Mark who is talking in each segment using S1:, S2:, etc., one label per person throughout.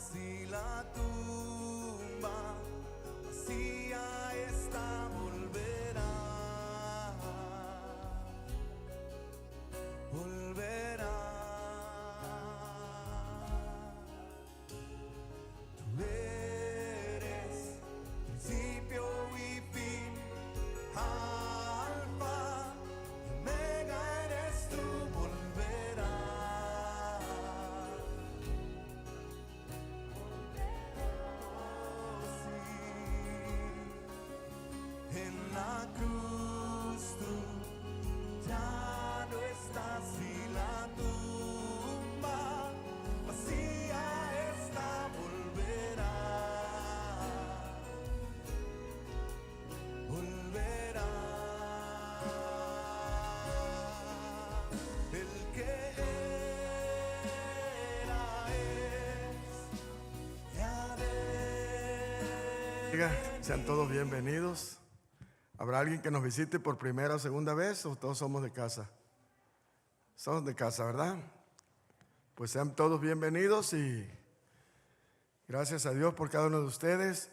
S1: Si la tumba vacía está, volverá, volverá. Tú eres principio y fin, Alfa y Omega eres tú, volverá. En la cruz tú ya no estás, y la tumba vacía está, volverá, volverá. El que era es, ya de.
S2: Sean todos bienvenidos. ¿Habrá alguien que nos visite por primera o segunda vez o todos somos de casa? Somos de casa, ¿verdad? Pues sean todos bienvenidos y gracias a Dios por cada uno de ustedes.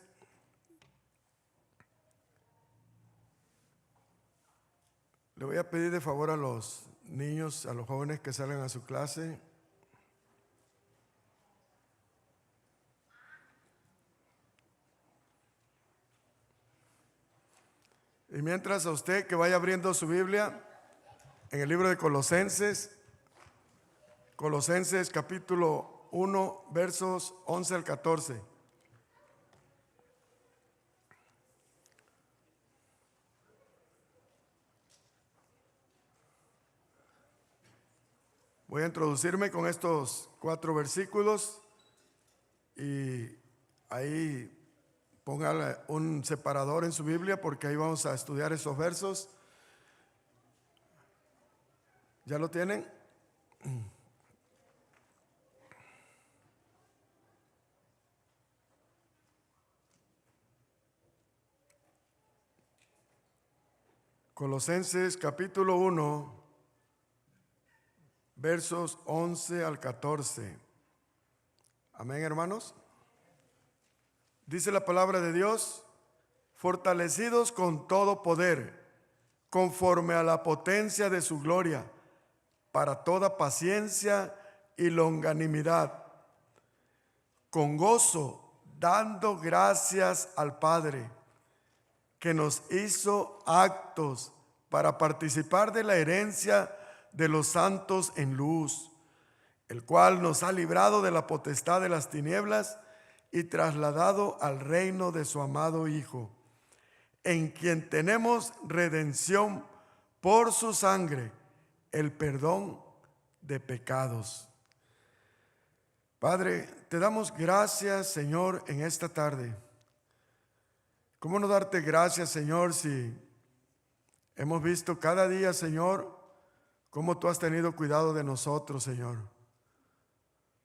S2: Le voy a pedir de favor a los niños, a los jóvenes que salgan a su clase. Y mientras, a usted que vaya abriendo su Biblia en el libro de Colosenses capítulo 1, versos 11 al 14. Voy a introducirme con estos 4 versículos y ahí póngale un separador en su Biblia porque ahí vamos a estudiar esos versos. ¿Ya lo tienen? Colosenses capítulo 1, versos 11 al 14. Amén, hermanos. Dice la palabra de Dios: fortalecidos con todo poder, conforme a la potencia de su gloria, para toda paciencia y longanimidad, con gozo, dando gracias al Padre, que nos hizo aptos para participar de la herencia de los santos en luz, el cual nos ha librado de la potestad de las tinieblas y trasladado al reino de su amado Hijo, en quien tenemos redención por su sangre, el perdón de pecados. Padre, te damos gracias, Señor, en esta tarde. ¿Cómo no darte gracias, Señor, si hemos visto cada día, Señor, cómo tú has tenido cuidado de nosotros, Señor?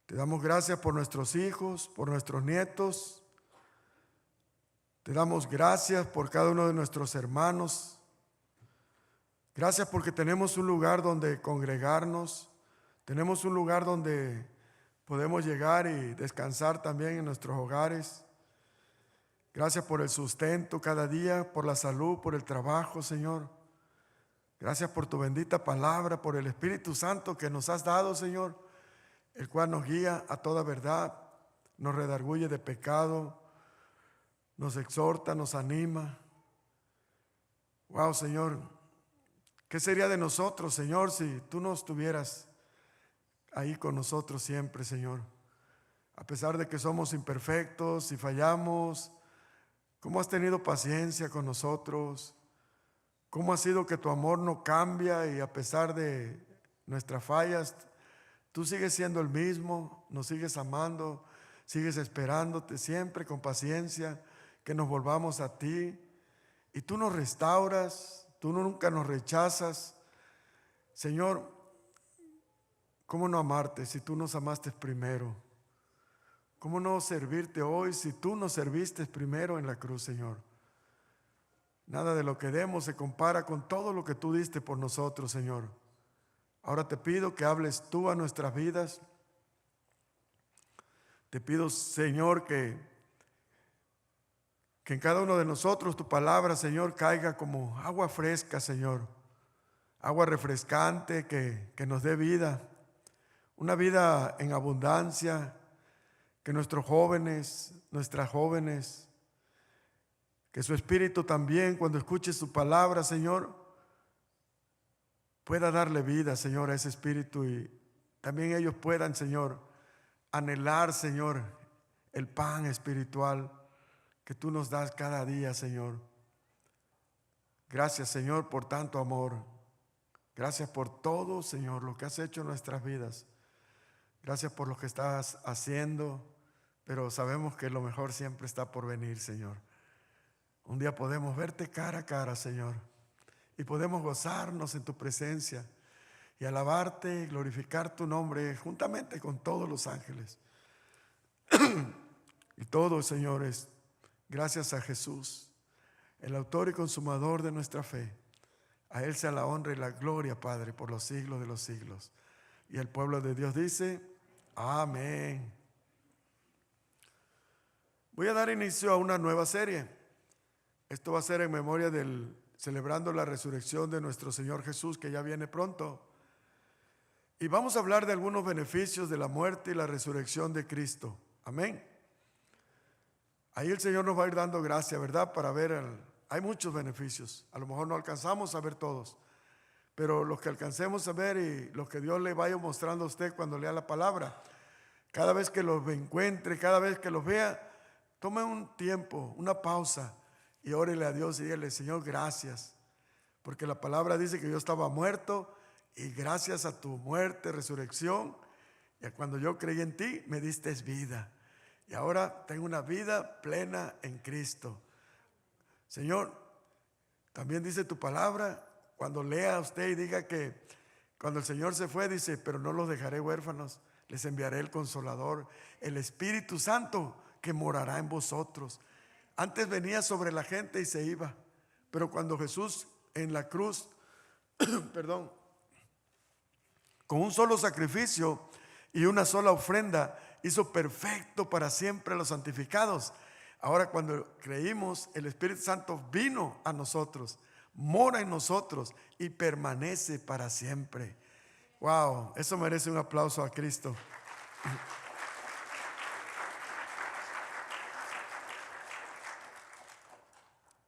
S2: Te damos gracias por nuestros hijos, por nuestros nietos. Te damos gracias por cada uno de nuestros hermanos. Gracias porque tenemos un lugar donde congregarnos. Tenemos un lugar donde podemos llegar y descansar también en nuestros hogares. Gracias por el sustento cada día, por la salud, por el trabajo, Señor. Gracias por tu bendita palabra, por el Espíritu Santo que nos has dado, Señor, el cual nos guía a toda verdad, nos redarguye de pecado, nos exhorta, nos anima. Wow, Señor, ¿qué sería de nosotros, Señor, si tú no estuvieras ahí con nosotros siempre, Señor? A pesar de que somos imperfectos y fallamos, ¿cómo has tenido paciencia con nosotros? ¿Cómo ha sido que tu amor no cambia y a pesar de nuestras fallas, tú sigues siendo el mismo, nos sigues amando, sigues esperándote siempre con paciencia que nos volvamos a ti? Y tú nos restauras, tú nunca nos rechazas. Señor, ¿cómo no amarte si tú nos amaste primero? ¿Cómo no servirte hoy si tú nos serviste primero en la cruz, Señor? Nada de lo que demos se compara con todo lo que tú diste por nosotros, Señor. Ahora te pido que hables tú a nuestras vidas. Te pido, Señor, que en cada uno de nosotros tu palabra, Señor, caiga como agua fresca, Señor. Agua refrescante que nos dé vida. Una vida en abundancia. Que nuestros jóvenes, nuestras jóvenes, que su espíritu también, cuando escuche su palabra, Señor, pueda darle vida, Señor, a ese espíritu, y también ellos puedan, Señor, anhelar, Señor, el pan espiritual que tú nos das cada día, Señor. Gracias, Señor, por tanto amor. Gracias por todo, Señor, lo que has hecho en nuestras vidas. Gracias por lo que estás haciendo, pero sabemos que lo mejor siempre está por venir, Señor. Un día podemos verte cara a cara, Señor, y podemos gozarnos en tu presencia y alabarte y glorificar tu nombre juntamente con todos los ángeles. Y todo, señores, gracias a Jesús, el autor y consumador de nuestra fe. A Él sea la honra y la gloria, Padre, por los siglos de los siglos. Y el pueblo de Dios dice, amén. Voy a dar inicio a una nueva serie. Esto va a ser en memoria del celebrando la resurrección de nuestro Señor Jesús, que ya viene pronto. Y vamos a hablar de algunos beneficios de la muerte y la resurrección de Cristo. Amén. Ahí el Señor nos va a ir dando gracia, ¿verdad? Para ver, hay muchos beneficios. A lo mejor no alcanzamos a ver todos, pero los que alcancemos a ver y los que Dios le vaya mostrando a usted cuando lea la palabra, cada vez que los encuentre, cada vez que los vea, tome un tiempo, una pausa y órele a Dios y dígale, Señor, gracias, porque la palabra dice que yo estaba muerto y gracias a tu muerte, resurrección, y cuando yo creí en ti, me diste vida. Y ahora tengo una vida plena en Cristo. Señor, también dice tu palabra, cuando lea usted y diga que cuando el Señor se fue, dice, pero no los dejaré huérfanos, les enviaré el Consolador, el Espíritu Santo que morará en vosotros. Antes venía sobre la gente y se iba, pero cuando Jesús en la cruz, con un solo sacrificio y una sola ofrenda, hizo perfecto para siempre a los santificados. Ahora cuando creímos, el Espíritu Santo vino a nosotros, mora en nosotros y permanece para siempre. Wow, eso merece un aplauso a Cristo.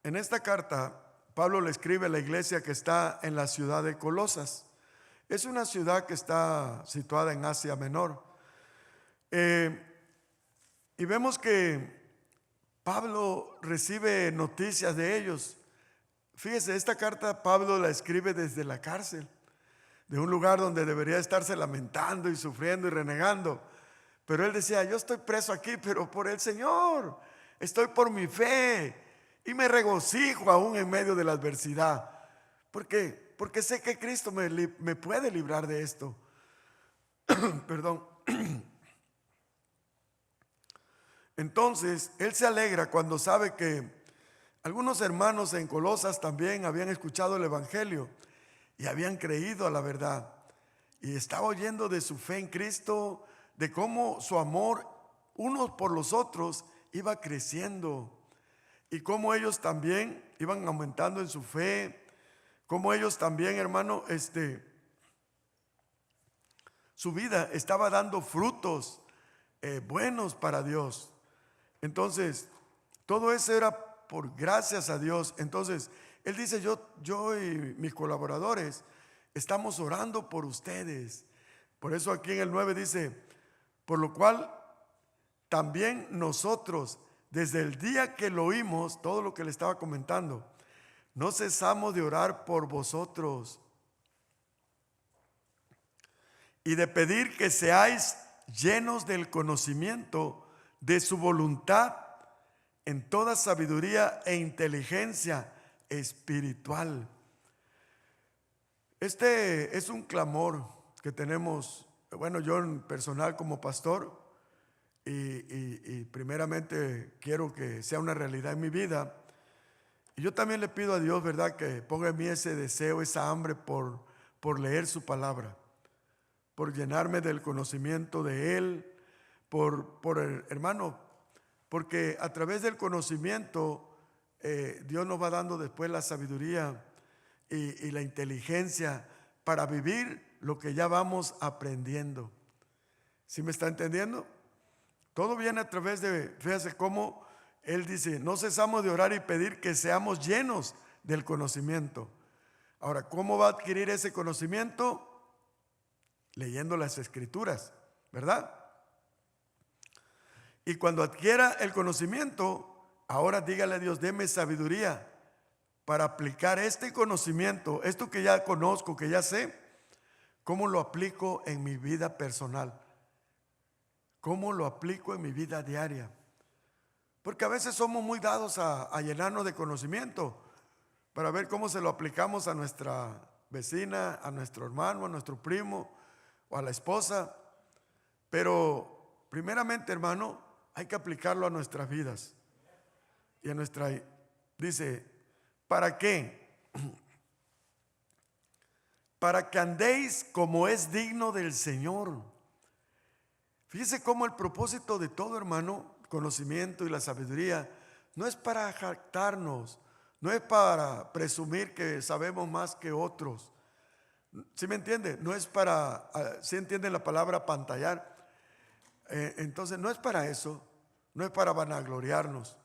S2: En esta carta, Pablo le escribe a la iglesia que está en la ciudad de Colosas. Es una ciudad que está situada en Asia Menor. Y vemos que Pablo recibe noticias de ellos. Fíjese, esta carta Pablo la escribe desde la cárcel, de un lugar donde debería estarse lamentando y sufriendo y renegando. Pero él decía, yo estoy preso aquí, pero por el Señor, estoy por mi fe y me regocijo aún en medio de la adversidad. ¿Por qué? Porque sé que Cristo me puede librar de esto. Perdón. Entonces, él se alegra cuando sabe que algunos hermanos en Colosas también habían escuchado el Evangelio y habían creído a la verdad. Y estaba oyendo de su fe en Cristo, de cómo su amor unos por los otros iba creciendo y cómo ellos también iban aumentando en su fe, cómo ellos también, hermano, su vida estaba dando frutos buenos para Dios. Entonces, todo eso era por gracias a Dios. Entonces, él dice, yo y mis colaboradores estamos orando por ustedes. Por eso aquí en el 9 dice, por lo cual también nosotros, desde el día que lo oímos, todo lo que le estaba comentando, no cesamos de orar por vosotros y de pedir que seáis llenos del conocimiento de su voluntad en toda sabiduría e inteligencia espiritual. Este es un clamor que tenemos, bueno, yo en personal como pastor, y primeramente quiero que sea una realidad en mi vida. Y yo también le pido a Dios, ¿verdad?, que ponga en mí ese deseo, esa hambre por leer su palabra, por llenarme del conocimiento de Él, por el hermano, porque a través del conocimiento Dios nos va dando después la sabiduría y la inteligencia para vivir lo que ya vamos aprendiendo. ¿Sí me está entendiendo? Todo viene a través de, fíjese cómo Él dice, no cesamos de orar y pedir que seamos llenos del conocimiento. Ahora, ¿cómo va a adquirir ese conocimiento? Leyendo las Escrituras, ¿verdad? Y cuando adquiera el conocimiento, ahora dígale a Dios, deme sabiduría para aplicar este conocimiento, esto que ya conozco, que ya sé, ¿cómo lo aplico en mi vida personal? ¿Cómo lo aplico en mi vida diaria? Porque a veces somos muy dados a llenarnos de conocimiento para ver cómo se lo aplicamos a nuestra vecina, a nuestro hermano, a nuestro primo o a la esposa. Pero primeramente, hermano, hay que aplicarlo a nuestras vidas. Y a nuestra, dice, ¿para qué? Para que andéis como es digno del Señor. Fíjese cómo el propósito de todo, hermano, conocimiento y la sabiduría, no es para jactarnos, no es para presumir que sabemos más que otros. ¿Sí me entiende? No es para, ¿sí entienden la palabra pantallar? Entonces no es para eso, no es para vanagloriarnos.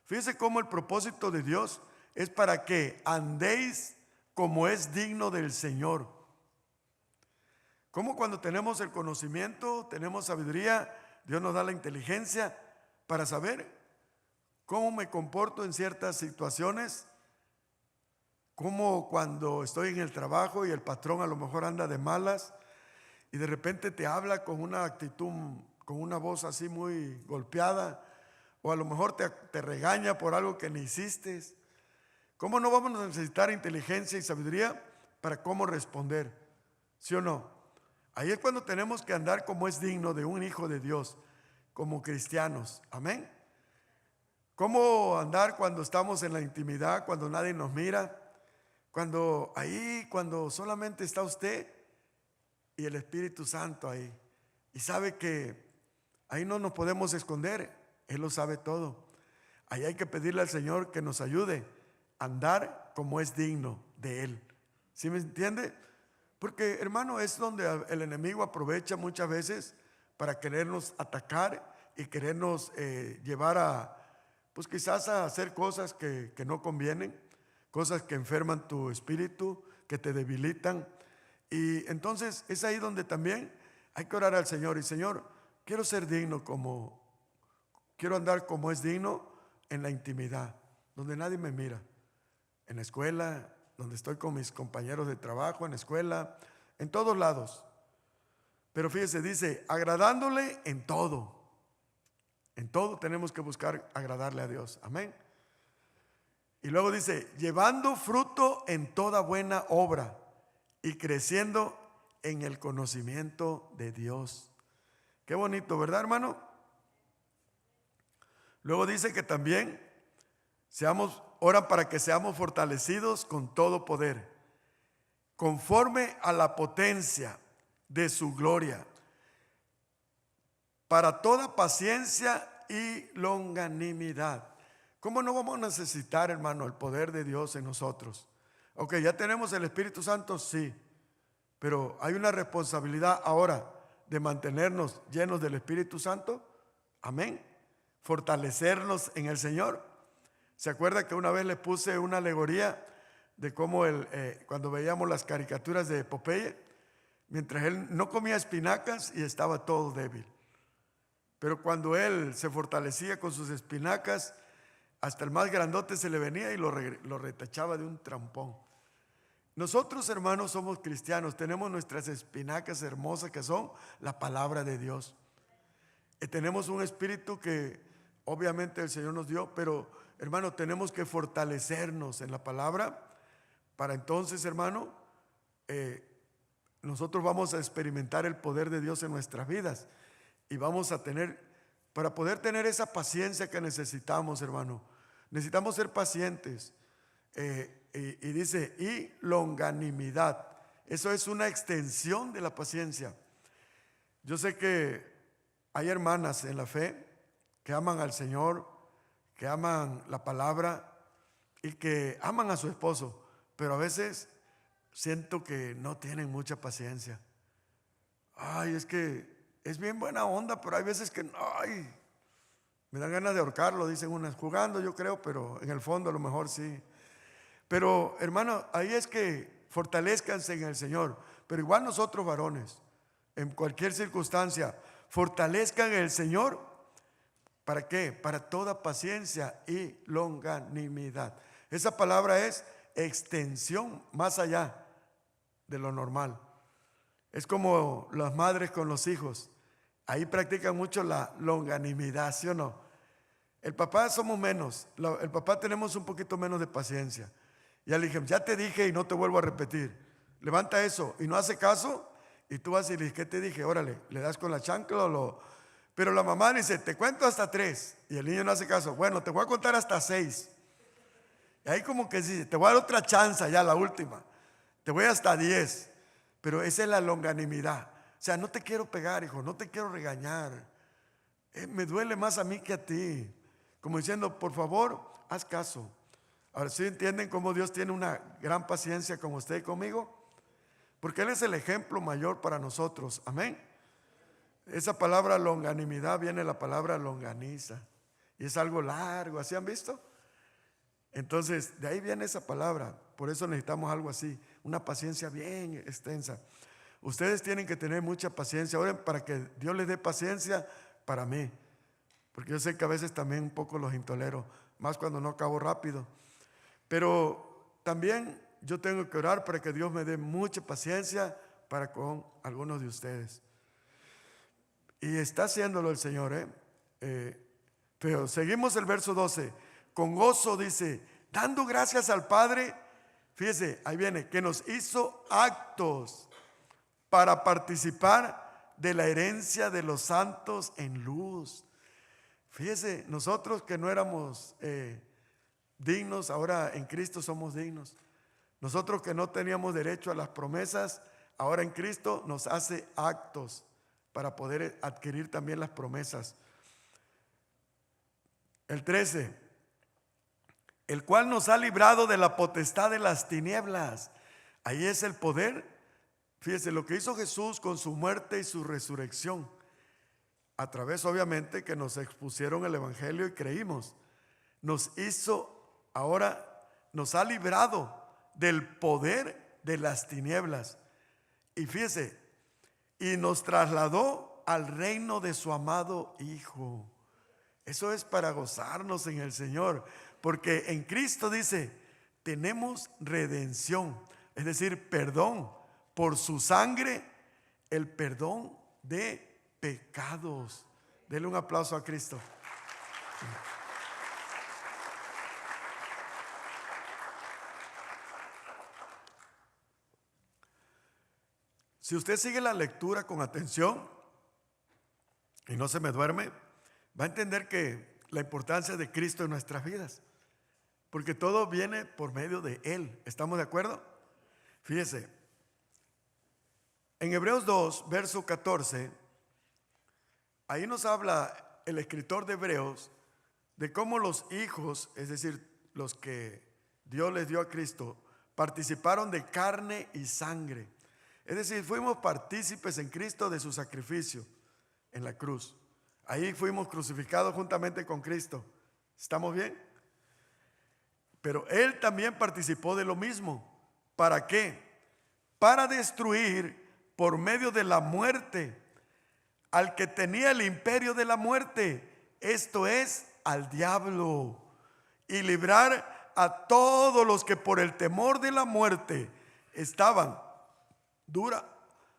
S2: Fíjese cómo el propósito de Dios es para que andéis como es digno del Señor. Como cuando tenemos el conocimiento, tenemos sabiduría, Dios nos da la inteligencia para saber cómo me comporto en ciertas situaciones, como cuando estoy en el trabajo y el patrón a lo mejor anda de malas y de repente te habla con una actitud, con una voz así muy golpeada, o a lo mejor te regaña por algo que ni hiciste. ¿Cómo no vamos a necesitar inteligencia y sabiduría para cómo responder? ¿Sí o no? Ahí es cuando tenemos que andar como es digno de un hijo de Dios, como cristianos. Amén. ¿Cómo andar cuando estamos en la intimidad, cuando nadie nos mira? Cuando solamente está usted y el Espíritu Santo ahí. Y sabe que ahí no nos podemos esconder, Él lo sabe todo. Ahí hay que pedirle al Señor que nos ayude a andar como es digno de Él. ¿Sí me entiende? Porque, hermano, es donde el enemigo aprovecha muchas veces para querernos atacar y querernos llevar a, pues quizás a hacer cosas que no convienen, cosas que enferman tu espíritu, que te debilitan. Y entonces es ahí donde también hay que orar al Señor. Y Señor, quiero ser digno quiero andar como es digno en la intimidad, donde nadie me mira, en la escuela, donde estoy con mis compañeros de trabajo, en la escuela, en todos lados. Pero fíjese, dice, agradándole en todo. En todo tenemos que buscar agradarle a Dios. Amén. Y luego dice, llevando fruto en toda buena obra y creciendo en el conocimiento de Dios. Qué bonito, ¿verdad, hermano? Luego dice que también oran para que seamos fortalecidos con todo poder, conforme a la potencia de su gloria, para toda paciencia y longanimidad. ¿Cómo no vamos a necesitar, hermano, el poder de Dios en nosotros? Ok, ya tenemos el Espíritu Santo, sí, pero hay una responsabilidad ahora de mantenernos llenos del Espíritu Santo. Amén. Fortalecernos en el Señor. ¿Se acuerda que una vez le puse una alegoría de cómo cuando veíamos las caricaturas de Popeye, mientras él no comía espinacas y estaba todo débil, pero cuando él se fortalecía con sus espinacas, hasta el más grandote se le venía y lo retachaba de un trampón. Nosotros, hermanos, somos cristianos, tenemos nuestras espinacas hermosas que son la palabra de Dios. Tenemos un espíritu que obviamente el Señor nos dio, pero hermano, tenemos que fortalecernos en la palabra para entonces, hermano, nosotros vamos a experimentar el poder de Dios en nuestras vidas y vamos a para poder tener esa paciencia que necesitamos, hermano, necesitamos ser pacientes. Y dice, y longanimidad. Eso es una extensión de la paciencia. Yo sé que hay hermanas en la fe que aman al Señor, que aman la palabra y que aman a su esposo, pero a veces siento que no tienen mucha paciencia. Ay, es que es bien buena onda, pero hay veces que, ay, me dan ganas de ahorcarlo, dicen unas, jugando yo creo, pero en el fondo a lo mejor sí. Pero hermano, ahí es que fortalezcanse en el Señor. Pero igual nosotros varones, en cualquier circunstancia, fortalezcan en el Señor. ¿Para qué? Para toda paciencia y longanimidad. Esa palabra es extensión más allá de lo normal. Es como las madres con los hijos. Ahí practican mucho la longanimidad, ¿sí o no? El papá somos menos. El papá tenemos un poquito menos de paciencia. Ya le dije, ya te dije y no te vuelvo a repetir. Levanta eso y no hace caso. Y tú vas y le dices, ¿qué te dije? Órale, le das con la chancla o lo... Pero la mamá dice, te cuento hasta 3. Y el niño no hace caso. Bueno, te voy a contar hasta 6. Y ahí como que sí, te voy a dar otra chance ya, la última. Te voy hasta 10. Pero esa es la longanimidad. O sea, no te quiero pegar, hijo, no te quiero regañar. Me duele más a mí que a ti. Como diciendo, por favor, haz caso. Ahora, ¿sí entienden cómo Dios tiene una gran paciencia con usted y conmigo? Porque Él es el ejemplo mayor para nosotros. Amén. Esa palabra longanimidad viene de la palabra longaniza. Y es algo largo, ¿así han visto? Entonces, de ahí viene esa palabra. Por eso necesitamos algo así, una paciencia bien extensa. Ustedes tienen que tener mucha paciencia. Oren para que Dios les dé paciencia para mí. Porque yo sé que a veces también un poco los intolero, más cuando no acabo rápido. Pero también yo tengo que orar para que Dios me dé mucha paciencia para con algunos de ustedes. Y está haciéndolo el Señor, pero seguimos el verso 12. Con gozo dice, dando gracias al Padre, fíjese, ahí viene, que nos hizo actos para participar de la herencia de los santos en luz. Fíjese, nosotros que no éramos dignos, ahora en Cristo somos dignos. Nosotros que no teníamos derecho a las promesas, ahora en Cristo nos hace actos para poder adquirir también las promesas. El 13, el cual nos ha librado de la potestad de las tinieblas. Ahí es el poder. Fíjese lo que hizo Jesús con su muerte y su resurrección. A través, obviamente, que nos expusieron el evangelio y creímos. Nos hizo, ahora nos ha librado del poder de las tinieblas. Y fíjese, y nos trasladó al reino de su amado Hijo. Eso es para gozarnos en el Señor, porque en Cristo dice, tenemos redención, es decir, perdón por su sangre, el perdón de pecados. Denle un aplauso a Cristo. Si usted sigue la lectura con atención y no se me duerme, va a entender que la importancia de Cristo en nuestras vidas, porque todo viene por medio de Él. ¿Estamos de acuerdo? Fíjese, en Hebreos 2, verso 14, ahí nos habla el escritor de Hebreos de cómo los hijos, es decir, los que Dios les dio a Cristo, participaron de carne y sangre. Es decir, fuimos partícipes en Cristo de su sacrificio en la cruz. Ahí fuimos crucificados juntamente con Cristo. ¿Estamos bien? Pero Él también participó de lo mismo. ¿Para qué? Para destruir por medio de la muerte al que tenía el imperio de la muerte, esto es, al diablo, y librar a todos los que por el temor de la muerte estaban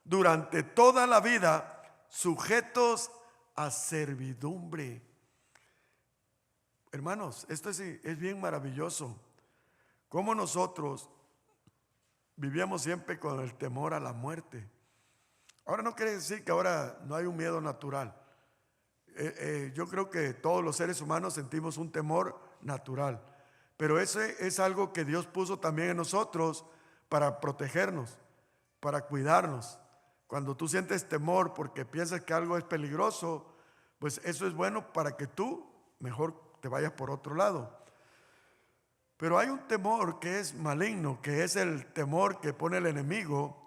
S2: durante toda la vida sujetos a servidumbre. Hermanos, esto es bien maravilloso. Cómo nosotros vivíamos siempre con el temor a la muerte. Ahora no quiere decir que ahora no hay un miedo natural. Yo creo que todos los seres humanos sentimos un temor natural. Pero ese es algo que Dios puso también en nosotros para protegernos, para cuidarnos. Cuando tú sientes temor porque piensas que algo es peligroso, pues eso es bueno para que tú mejor te vayas por otro lado. Pero hay un temor que es maligno, que es el temor que pone el enemigo,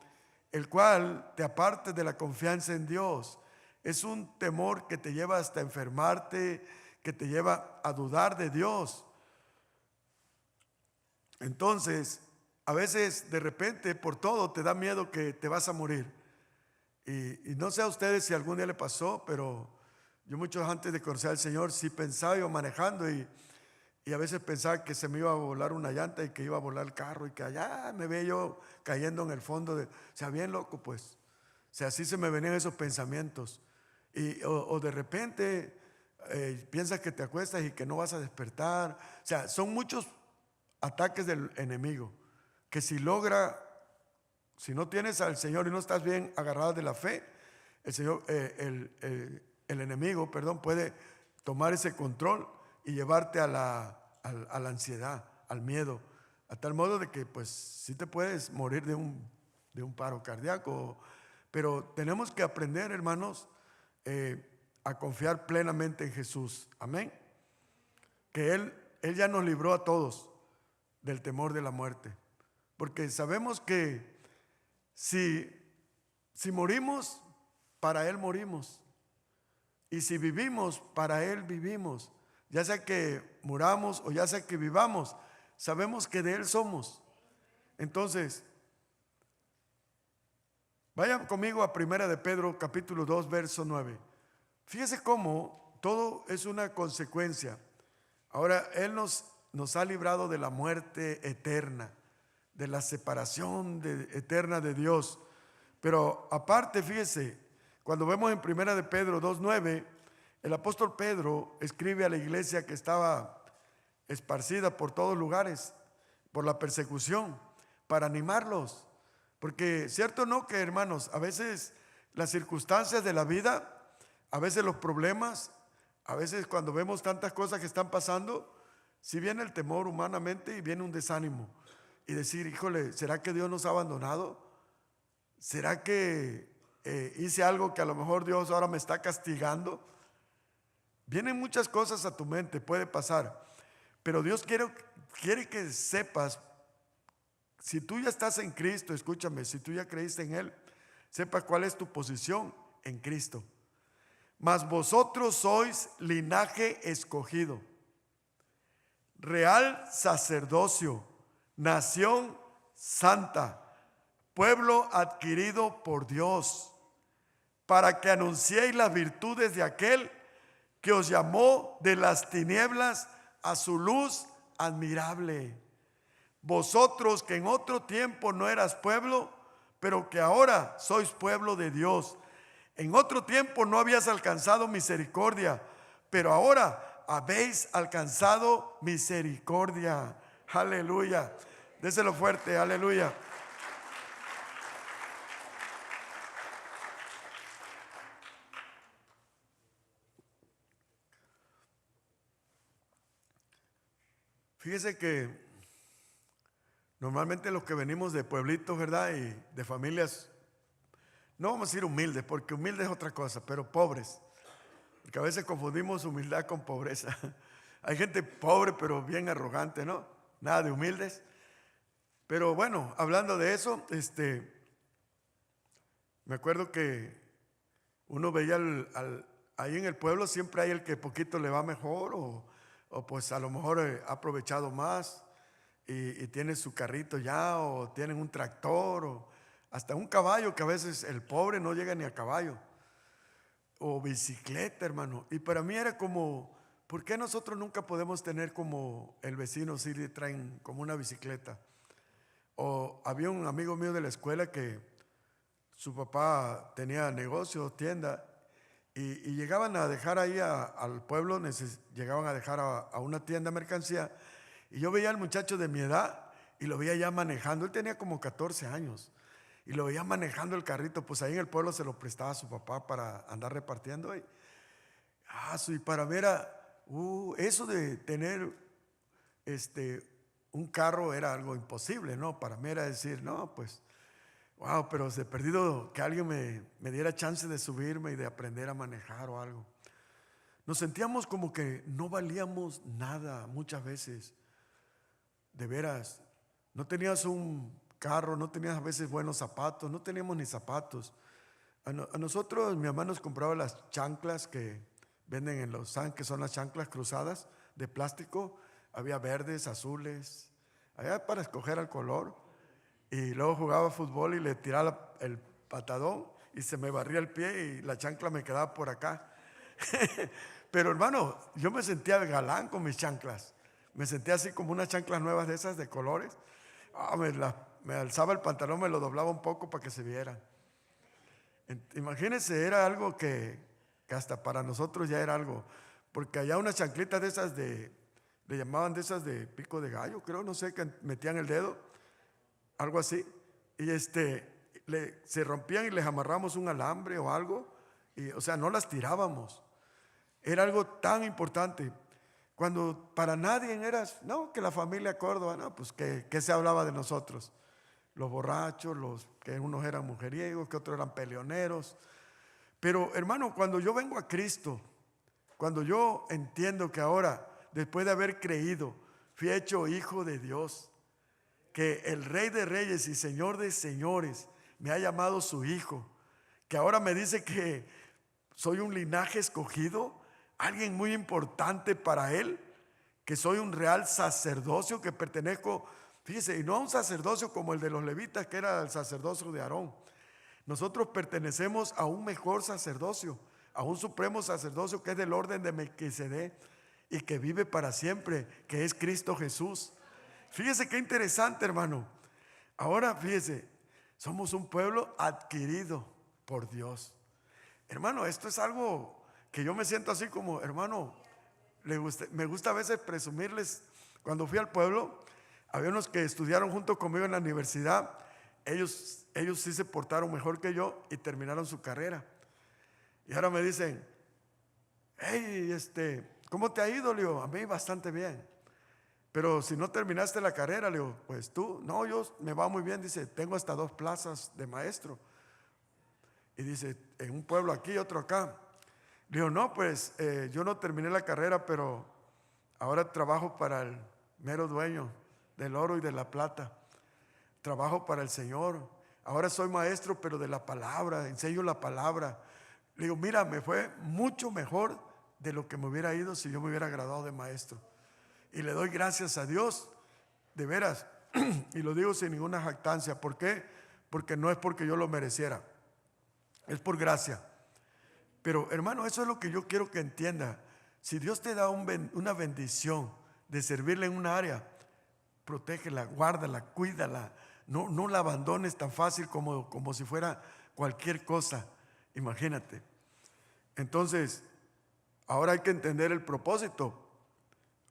S2: el cual te aparte de la confianza en Dios. Es un temor que te lleva hasta enfermarte, que te lleva a dudar de Dios. Entonces, a veces de repente por todo te da miedo que te vas a morir. Y no sé a ustedes si algún día le pasó, pero yo mucho antes de conocer al Señor sí pensaba, iba manejando y a veces pensaba que se me iba a volar una llanta y que iba a volar el carro y que allá me veía yo cayendo en el fondo o sea, bien loco pues. O sea, así se me venían esos pensamientos. O de repente piensas que te acuestas y que no vas a despertar. O sea, son muchos ataques del enemigo que si no tienes al Señor y no estás bien agarrado de la fe, el Señor, el enemigo, perdón, puede tomar ese control y llevarte a la ansiedad, al miedo, a tal modo de que pues sí te puedes morir de un paro cardíaco. Pero tenemos que aprender, hermanos, a confiar plenamente en Jesús. Amén. Que Él ya nos libró a todos del temor de la muerte. Porque sabemos que si morimos, para Él morimos. Y si vivimos, para Él vivimos. Ya sea que muramos o ya sea que vivamos, sabemos que de Él somos. Entonces, vayan conmigo a 1 de Pedro capítulo 2 verso 9. Fíjese cómo todo es una consecuencia. Ahora Él nos ha librado de la muerte eterna, de la separación eterna de Dios. Pero aparte, fíjese, cuando vemos en 1 de Pedro 2:9, el apóstol Pedro escribe a la iglesia que estaba esparcida por todos lugares, por la persecución, para animarlos. Porque cierto no que, hermanos, a veces las circunstancias de la vida, a veces los problemas, a veces cuando vemos tantas cosas que están pasando, si viene el temor humanamente y viene un desánimo. Y decir, híjole, ¿será que Dios nos ha abandonado? ¿Será que hice algo que a lo mejor Dios ahora me está castigando? Vienen muchas cosas a tu mente, puede pasar. Pero Dios quiere que sepas, si tú ya estás en Cristo, escúchame, si tú ya creíste en Él, sepa cuál es tu posición en Cristo. Mas vosotros sois linaje escogido, real sacerdocio, nación santa, pueblo adquirido por Dios, para que anunciéis las virtudes de aquel que os llamó de las tinieblas a su luz admirable. Vosotros que en otro tiempo no eras pueblo, pero que ahora sois pueblo de Dios. En otro tiempo no habías alcanzado misericordia, pero ahora habéis alcanzado misericordia. Aleluya. Déselo fuerte, aleluya. Fíjese que normalmente los que venimos de pueblitos, ¿verdad? Y de familias, no vamos a decir humildes, porque humilde es otra cosa, pero pobres. Porque a veces confundimos humildad con pobreza. Hay gente pobre, pero bien arrogante, ¿no? Nada de humildes. Pero bueno, hablando de eso, me acuerdo que uno veía ahí en el pueblo siempre hay el que poquito le va mejor o pues a lo mejor ha aprovechado más y tiene su carrito ya o tienen un tractor o hasta un caballo que a veces el pobre no llega ni a caballo o bicicleta, hermano. Y para mí era como, ¿por qué nosotros nunca podemos tener como el vecino si le traen como una bicicleta? O había un amigo mío de la escuela que su papá tenía negocio, tienda, y llegaban a dejar ahí al pueblo, llegaban a dejar a una tienda de mercancía, y yo veía al muchacho de mi edad y lo veía ya manejando. Él tenía como 14 años y lo veía manejando el carrito, pues ahí en el pueblo se lo prestaba a su papá para andar repartiendo. Y para mí era, eso de tener un carro era algo imposible, ¿no? Para mí era decir, no, pues wow, pero se perdido que alguien me diera chance de subirme y de aprender a manejar o algo. Nos sentíamos como que no valíamos nada muchas veces. De veras, no tenías un carro, no tenías a veces buenos zapatos, no teníamos ni zapatos. A nosotros, mi mamá nos compraba las chanclas que venden en los San, que son las chanclas cruzadas de plástico. Había verdes, azules, había para escoger el color. Y luego jugaba fútbol y le tiraba el patadón y se me barría el pie y la chancla me quedaba por acá. Pero hermano, yo me sentía galán con mis chanclas. Me sentía así como unas chanclas nuevas de esas de colores. Me alzaba el pantalón, me lo doblaba un poco para que se vieran. Imagínense, era algo que hasta para nosotros ya era algo. Porque allá unas chanclitas de esas le llamaban de esas de pico de gallo, creo, no sé, que metían el dedo, algo así. Y se rompían y les amarramos un alambre o algo. Y, o sea, no las tirábamos. Era algo tan importante. Cuando para nadie eras, no, que la familia Córdoba, no, pues que se hablaba de nosotros. Los borrachos, que unos eran mujeriegos, que otros eran peleoneros. Pero hermano, cuando yo vengo a Cristo, cuando yo entiendo que ahora, después de haber creído, fui hecho hijo de Dios, que el Rey de Reyes y Señor de Señores me ha llamado su hijo, que ahora me dice que soy un linaje escogido, alguien muy importante para Él, que soy un real sacerdocio, que pertenezco, fíjese, y no a un sacerdocio como el de los levitas, que era el sacerdocio de Aarón. Nosotros pertenecemos a un mejor sacerdocio, a un supremo sacerdocio que es del orden de Melquisedec y que vive para siempre, que es Cristo Jesús. Fíjese qué interesante, hermano. Ahora fíjese, somos un pueblo adquirido por Dios. Hermano, esto es algo que yo me siento así como, hermano, me gusta a veces presumirles. Cuando fui al pueblo, había unos que estudiaron junto conmigo en la universidad. Ellos sí se portaron mejor que yo y terminaron su carrera. Y ahora me dicen, hey, ¿cómo te ha ido? Le digo, a mí bastante bien. Pero si no terminaste la carrera, le digo, pues tú, no, me va muy bien. Dice, tengo hasta 2 plazas de maestro. Y dice, en un pueblo aquí, otro acá. Le digo, no, pues yo no terminé la carrera, pero ahora trabajo para el mero dueño del oro y de la plata. Trabajo para el Señor. Ahora soy maestro, pero de la palabra, enseño la palabra. Le digo, mira, me fue mucho mejor de lo que me hubiera ido si yo me hubiera graduado de maestro. Y le doy gracias a Dios, de veras, y lo digo sin ninguna jactancia. ¿Por qué? Porque no es porque yo lo mereciera, es por gracia. Pero hermano, eso es lo que yo quiero que entienda. Si Dios te da una bendición de servirle en una área, protégela, guárdala, cuídala. No la abandones tan fácil como si fuera cualquier cosa. Imagínate. Entonces, ahora hay que entender el propósito.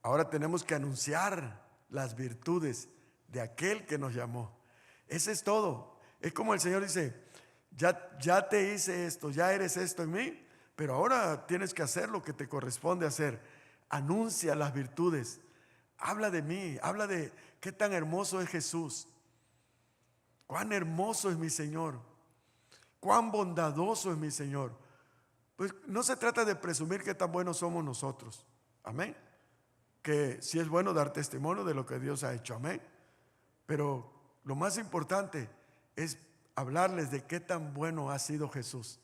S2: Ahora tenemos que anunciar las virtudes de aquel que nos llamó. Ese es todo. Es como el Señor dice, ya te hice esto, ya eres esto en mí, pero ahora tienes que hacer lo que te corresponde hacer. Anuncia las virtudes. Habla de mí, habla de qué tan hermoso es Jesús. Cuán hermoso es mi Señor. Cuán bondadoso es mi Señor. Pues no se trata de presumir qué tan buenos somos nosotros. Amén. Que sí es bueno dar testimonio de lo que Dios ha hecho. Amén. Pero lo más importante es hablarles de qué tan bueno ha sido Jesús.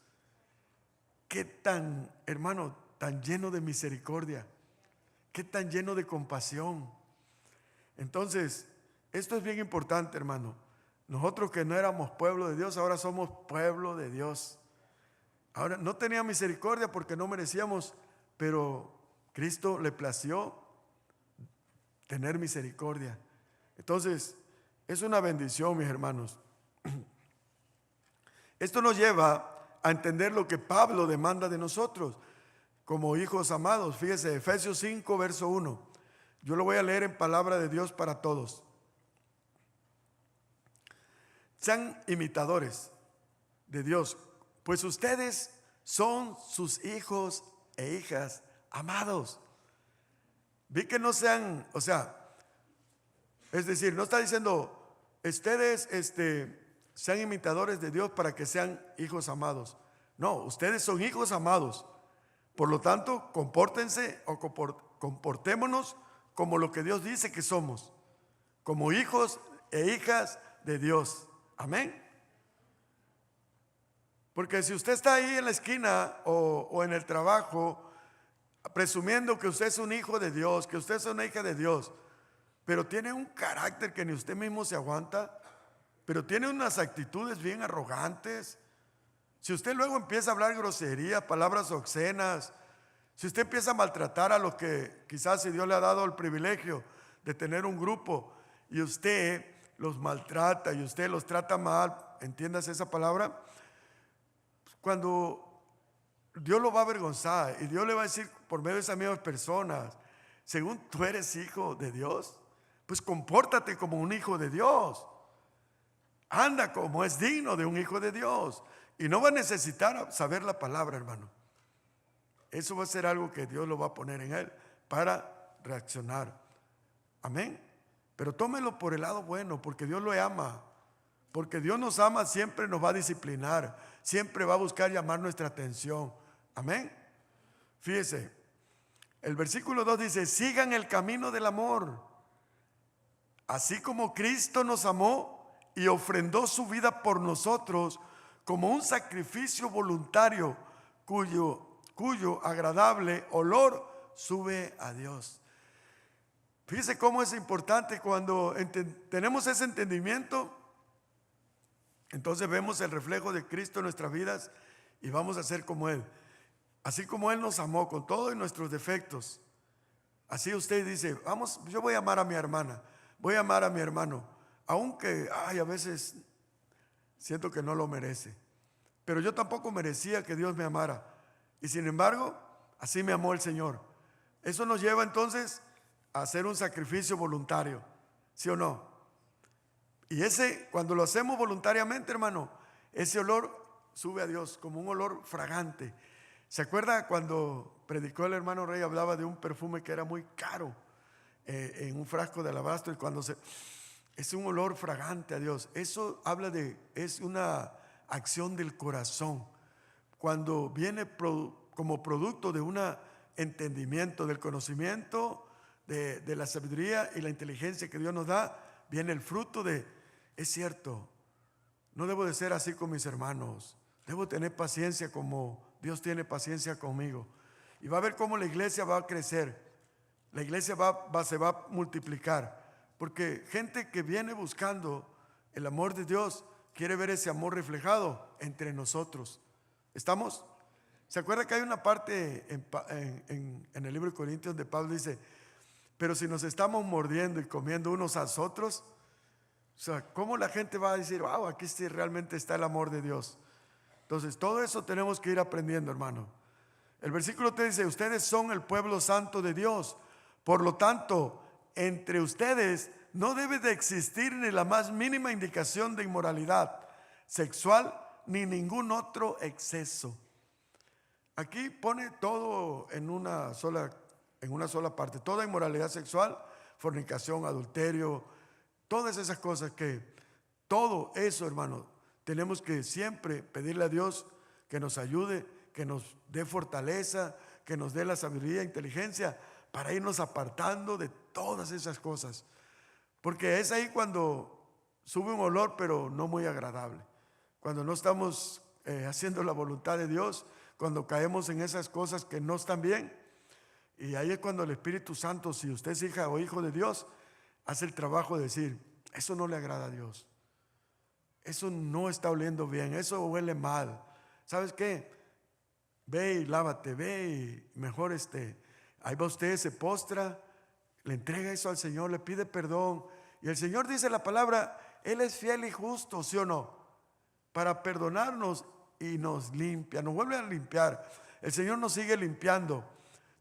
S2: Qué tan, hermano, tan lleno de misericordia. Qué tan lleno de compasión. Entonces, esto es bien importante, hermano. Nosotros que no éramos pueblo de Dios, ahora somos pueblo de Dios. Ahora, no tenía misericordia porque no merecíamos, pero Cristo le plació tener misericordia. Entonces, es una bendición, mis hermanos. Esto nos lleva a entender lo que Pablo demanda de nosotros como hijos amados. Fíjese, Efesios 5, verso 1. Yo lo voy a leer en palabra de Dios para todos. Sean imitadores de Dios, pues ustedes son sus hijos e hijas amados. Vi que no sean, o sea, es decir, no está diciendo ustedes sean imitadores de Dios para que sean hijos amados. No, ustedes son hijos amados. Por lo tanto, compórtense o comportémonos como lo que Dios dice que somos, como hijos e hijas de Dios. Amén. Porque si usted está ahí en la esquina o en el trabajo presumiendo que usted es un hijo de Dios, que usted es una hija de Dios, pero tiene un carácter que ni usted mismo se aguanta, pero tiene unas actitudes bien arrogantes, si usted luego empieza a hablar groserías, palabras obscenas, si usted empieza a maltratar a los que quizás si Dios le ha dado el privilegio de tener un grupo y usted los maltrata y usted los trata mal, entiendas esa palabra, cuando Dios lo va a avergonzar y Dios le va a decir por medio de esas mismas personas, según tú eres hijo de Dios, pues compórtate como un hijo de Dios, anda como es digno de un hijo de Dios y no va a necesitar saber la palabra, hermano. Eso va a ser algo que Dios lo va a poner en él para reaccionar. Amén. Pero tómelo por el lado bueno, porque Dios lo ama. Porque Dios nos ama, siempre nos va a disciplinar, siempre va a buscar llamar nuestra atención. Amén. Fíjese, el versículo 2 dice: sigan el camino del amor, así como Cristo nos amó y ofrendó su vida por nosotros como un sacrificio voluntario cuyo agradable olor sube a Dios. Fíjese cómo es importante cuando tenemos ese entendimiento. Entonces vemos el reflejo de Cristo en nuestras vidas y vamos a ser como Él. Así como Él nos amó con todos nuestros defectos, así usted dice: vamos, yo voy a amar a mi hermana, voy a amar a mi hermano, aunque a veces siento que no lo merece, pero yo tampoco merecía que Dios me amara, y sin embargo así me amó el Señor. Eso nos lleva entonces a hacer un sacrificio voluntario, ¿sí o no? Y cuando lo hacemos voluntariamente, hermano, ese olor sube a Dios como un olor fragante. ¿Se acuerda cuando predicó el hermano Rey? Hablaba de un perfume que era muy caro en un frasco de alabastro, y es un olor fragante a Dios. Eso es una acción del corazón. Cuando viene como producto de un entendimiento, del conocimiento, de la sabiduría y la inteligencia que Dios nos da, viene el fruto es cierto, no debo de ser así con mis hermanos, debo tener paciencia como Dios tiene paciencia conmigo. Y va a ver cómo la iglesia va a crecer, la iglesia se va a multiplicar, porque gente que viene buscando el amor de Dios quiere ver ese amor reflejado entre nosotros. ¿Estamos? ¿Se acuerda que hay una parte en el libro de Corintios donde Pablo dice: pero si nos estamos mordiendo y comiendo unos a otros? O sea, ¿cómo la gente va a decir: wow, aquí sí realmente está el amor de Dios? Entonces, todo eso tenemos que ir aprendiendo, hermano. El versículo 3 dice: ustedes son el pueblo santo de Dios. Por lo tanto, entre ustedes no debe de existir ni la más mínima indicación de inmoralidad sexual ni ningún otro exceso. Aquí pone todo en una sola parte. Toda inmoralidad sexual, fornicación, adulterio, todas esas cosas, todo eso, hermano, tenemos que siempre pedirle a Dios que nos ayude, que nos dé fortaleza, que nos dé la sabiduría e inteligencia para irnos apartando de todas esas cosas. Porque es ahí cuando sube un olor, pero no muy agradable. Cuando no estamos haciendo la voluntad de Dios, cuando caemos en esas cosas que no están bien. Y ahí es cuando el Espíritu Santo, si usted es hija o hijo de Dios, hace el trabajo de decir: eso no le agrada a Dios, eso no está oliendo bien, eso huele mal. ¿Sabes qué? Ve y lávate, ve y mejor ahí va usted, se postra, le entrega eso al Señor, le pide perdón. Y el Señor dice la palabra: Él es fiel y justo, ¿sí o no?, para perdonarnos y nos limpia, nos vuelve a limpiar. El Señor nos sigue limpiando.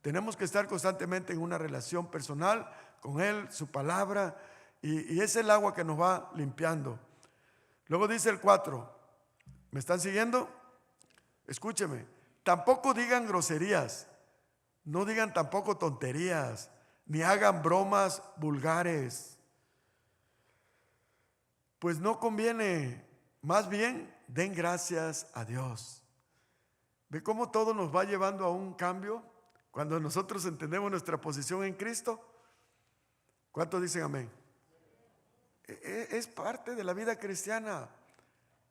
S2: Tenemos que estar constantemente en una relación personal con Él, su palabra, y es el agua que nos va limpiando. Luego dice el 4, ¿me están siguiendo? Escúcheme: tampoco digan groserías, no digan tampoco tonterías, ni hagan bromas vulgares, pues no conviene. Más bien, den gracias a Dios. ¿Ve cómo todo nos va llevando a un cambio cuando nosotros entendemos nuestra posición en Cristo? ¿Cuántos dicen amén? Es parte de la vida cristiana.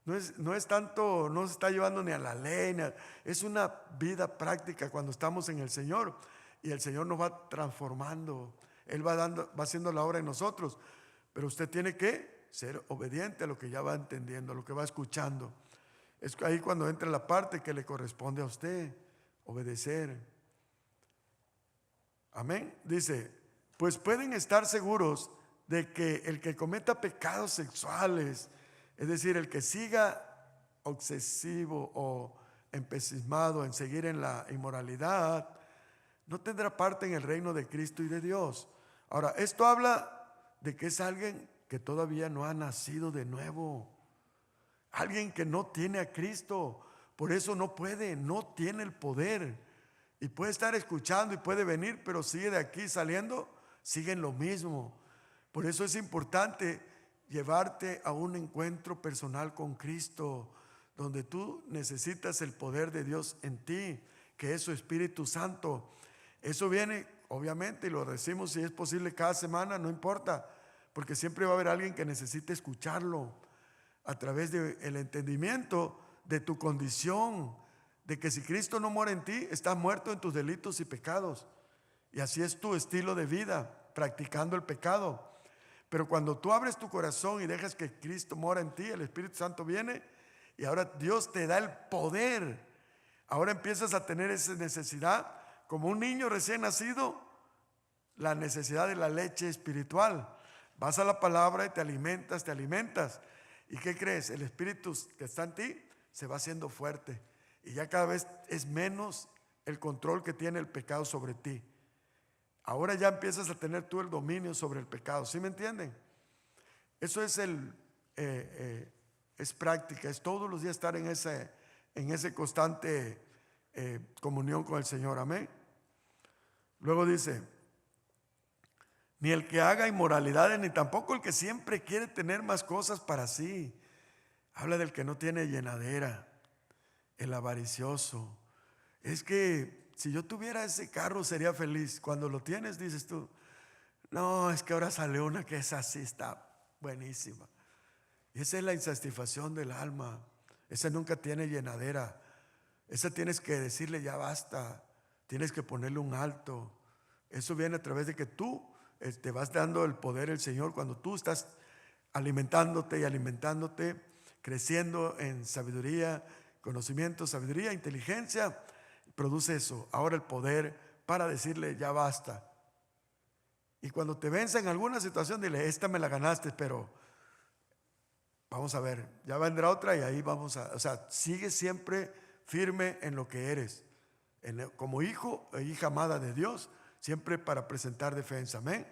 S2: No es tanto, no se está llevando ni a la ley, es una vida práctica cuando estamos en el Señor y el Señor nos va transformando. Él va haciendo la obra en nosotros, pero usted tiene que ser obediente a lo que ya va entendiendo, a lo que va escuchando. Es ahí cuando entra la parte que le corresponde a usted, obedecer. Amén. Dice, pues pueden estar seguros de que el que cometa pecados sexuales, es decir, el que siga obsesivo o empecismado en seguir en la inmoralidad, no tendrá parte en el reino de Cristo y de Dios. Ahora, esto habla de que es alguien que todavía no ha nacido de nuevo, alguien que no tiene a Cristo, por eso no tiene el poder, y puede estar escuchando y puede venir, pero sigue de aquí saliendo, sigue en lo mismo. Por eso es importante llevarte a un encuentro personal con Cristo, donde tú necesitas el poder de Dios en ti, que es su Espíritu Santo. Eso viene, obviamente, y lo decimos si es posible cada semana, no importa, porque siempre va a haber alguien que necesite escucharlo a través del entendimiento de tu condición, de que si Cristo no muere en ti, estás muerto en tus delitos y pecados. Y así es tu estilo de vida, practicando el pecado. Pero cuando tú abres tu corazón y dejas que Cristo mora en ti, el Espíritu Santo viene y ahora Dios te da el poder. Ahora empiezas a tener esa necesidad, como un niño recién nacido, la necesidad de la leche espiritual. Vas a la palabra y te alimentas. ¿Y qué crees? El Espíritu que está en ti se va haciendo fuerte y ya cada vez es menos el control que tiene el pecado sobre ti. Ahora ya empiezas a tener tú el dominio sobre el pecado. ¿Sí me entienden? Eso es es práctica, es todos los días estar en ese constante comunión con el Señor. Amén. Luego dice, ni el que haga inmoralidades, ni tampoco el que siempre quiere tener más cosas para sí. Habla del que no tiene llenadera, el avaricioso. Es que si yo tuviera ese carro sería feliz. Cuando lo tienes dices tú, no, es que ahora salió una que es así, está buenísima. Y esa es la insatisfacción del alma. Esa nunca tiene llenadera. Esa tienes que decirle ya basta. Tienes que ponerle un alto. Eso viene a través de que tú te vas dando el poder el Señor cuando tú estás alimentándote, creciendo en sabiduría, conocimiento, sabiduría, inteligencia, produce eso. Ahora el poder para decirle ya basta. Y cuando te venza en alguna situación, dile, esta me la ganaste, pero vamos a ver, ya vendrá otra y ahí sigue siempre firme en lo que eres, como hijo e hija amada de Dios, siempre para presentar defensa. Amén.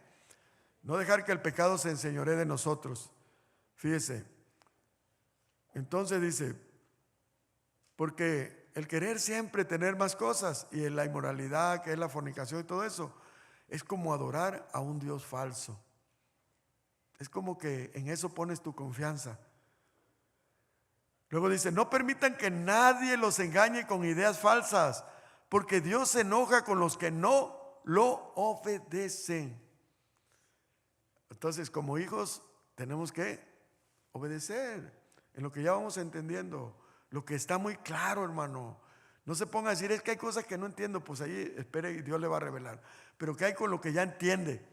S2: No dejar que el pecado se enseñoree de nosotros. Fíjese. Entonces dice, porque el querer siempre tener más cosas y en la inmoralidad, que es la fornicación y todo eso, es como adorar a un Dios falso. Es como que en eso pones tu confianza. Luego dice, no permitan que nadie los engañe con ideas falsas, porque Dios se enoja con los que no lo obedecen. Entonces, como hijos, tenemos que obedecer en lo que ya vamos entendiendo, lo que está muy claro, hermano. No se ponga a decir, es que hay cosas que no entiendo, pues ahí espere y Dios le va a revelar. Pero ¿qué hay con lo que ya entiende?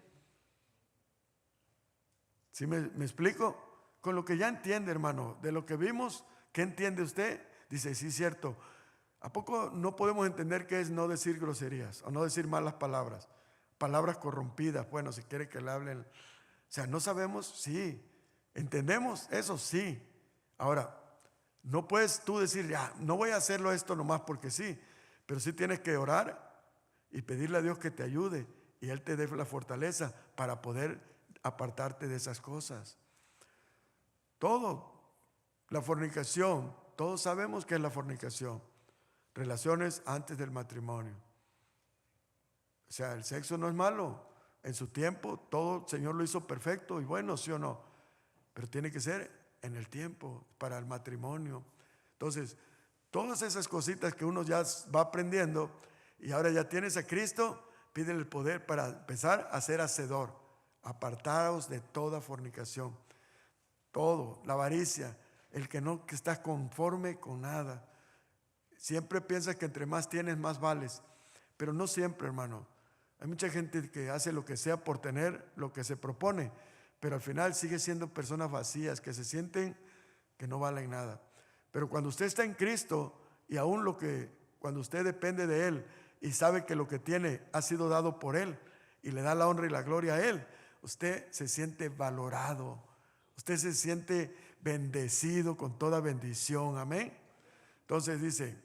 S2: ¿Sí me explico? Con lo que ya entiende, hermano, de lo que vimos, ¿qué entiende usted? Dice, sí, cierto. ¿A poco no podemos entender qué es no decir groserías o no decir malas palabras? Palabras corrompidas, bueno, si quiere que le hablen. O sea, ¿no sabemos? Sí. ¿Entendemos eso? Sí. Ahora, no puedes tú decir, ya, no voy a hacerlo esto nomás porque sí, pero sí tienes que orar y pedirle a Dios que te ayude y Él te dé la fortaleza para poder apartarte de esas cosas. Todo, la fornicación, todos sabemos que es la fornicación. Relaciones antes del matrimonio. O sea, el sexo no es malo. En su tiempo todo el Señor lo hizo perfecto y bueno, sí o no. Pero tiene que ser en el tiempo para el matrimonio. Entonces, Todas esas cositas que uno ya va aprendiendo y ahora ya tienes a Cristo, pídele el poder para empezar a ser hacedor. Apartaos de toda fornicación. Todo, la avaricia, el que no que estás conforme con nada. Siempre piensas que entre más tienes, más vales. Pero no siempre, hermano. Hay mucha gente que hace lo que sea por tener lo que se propone, pero al final sigue siendo personas vacías que se sienten que no valen nada. Pero cuando usted está en Cristo y aún cuando usted depende de Él y sabe que lo que tiene ha sido dado por Él y le da la honra y la gloria a Él, usted se siente valorado, usted se siente bendecido con toda bendición, amén. Entonces dice,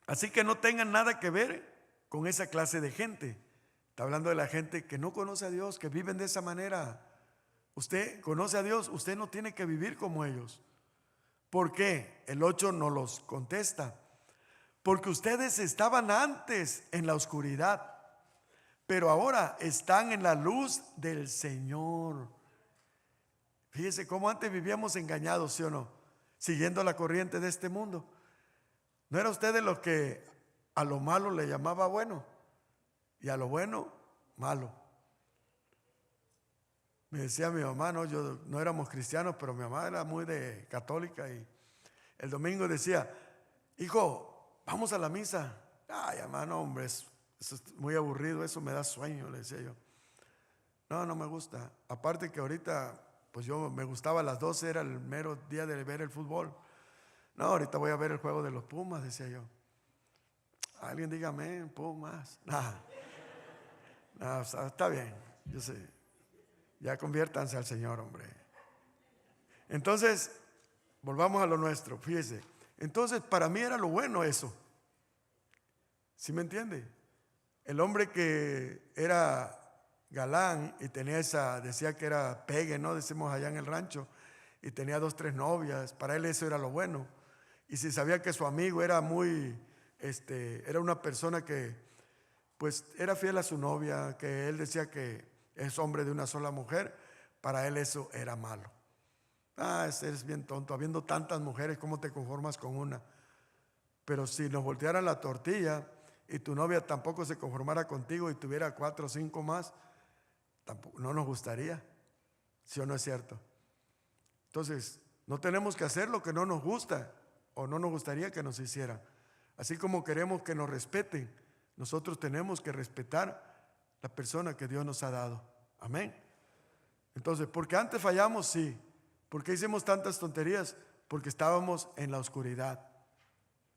S2: así que no tengan nada que ver con esa clase de gente. Está hablando de la gente que no conoce a Dios, que viven de esa manera. Usted conoce a Dios, usted no tiene que vivir como ellos. ¿Por qué? El 8 nos los contesta. Porque ustedes estaban antes en la oscuridad, pero ahora están en la luz del Señor. Fíjese cómo antes vivíamos engañados, ¿sí o no? Siguiendo la corriente de este mundo. ¿No era usted de los que a lo malo le llamaba bueno y a lo bueno malo? Me decía mi mamá, no, yo no éramos cristianos, pero mi mamá era muy de católica y el domingo decía, hijo, vamos a la misa. Ay, hermano, hombre, eso es muy aburrido, eso me da sueño, le decía yo. No me gusta. Aparte que ahorita, pues yo me gustaba a las 12, era el mero día de ver el fútbol. No, ahorita voy a ver el juego de los Pumas, decía yo. Alguien dígame, Pumas. No, está bien, yo sé. Ya conviértanse al Señor, hombre. Entonces, volvamos a lo nuestro, fíjese. Entonces, para mí era lo bueno eso. ¿Sí me entiende? El hombre que era galán y tenía decía que era pegue, ¿no? Decimos allá en el rancho, y tenía 2, 3 novias, para él eso era lo bueno. Y si sabía que su amigo era era una persona que pues era fiel a su novia, que él decía que es hombre de una sola mujer, para él eso era malo. Eres bien tonto, habiendo tantas mujeres, ¿cómo te conformas con una? Pero si nos voltearan la tortilla y tu novia tampoco se conformara contigo y tuviera 4 o 5 más, tampoco, no nos gustaría, ¿sí o no es cierto? Entonces, no tenemos que hacer lo que no nos gusta o no nos gustaría que nos hicieran. Así como queremos que nos respeten, nosotros tenemos que respetar la persona que Dios nos ha dado. Amén. Entonces, ¿por qué antes fallamos? Sí. ¿Por qué hicimos tantas tonterías? Porque estábamos en la oscuridad.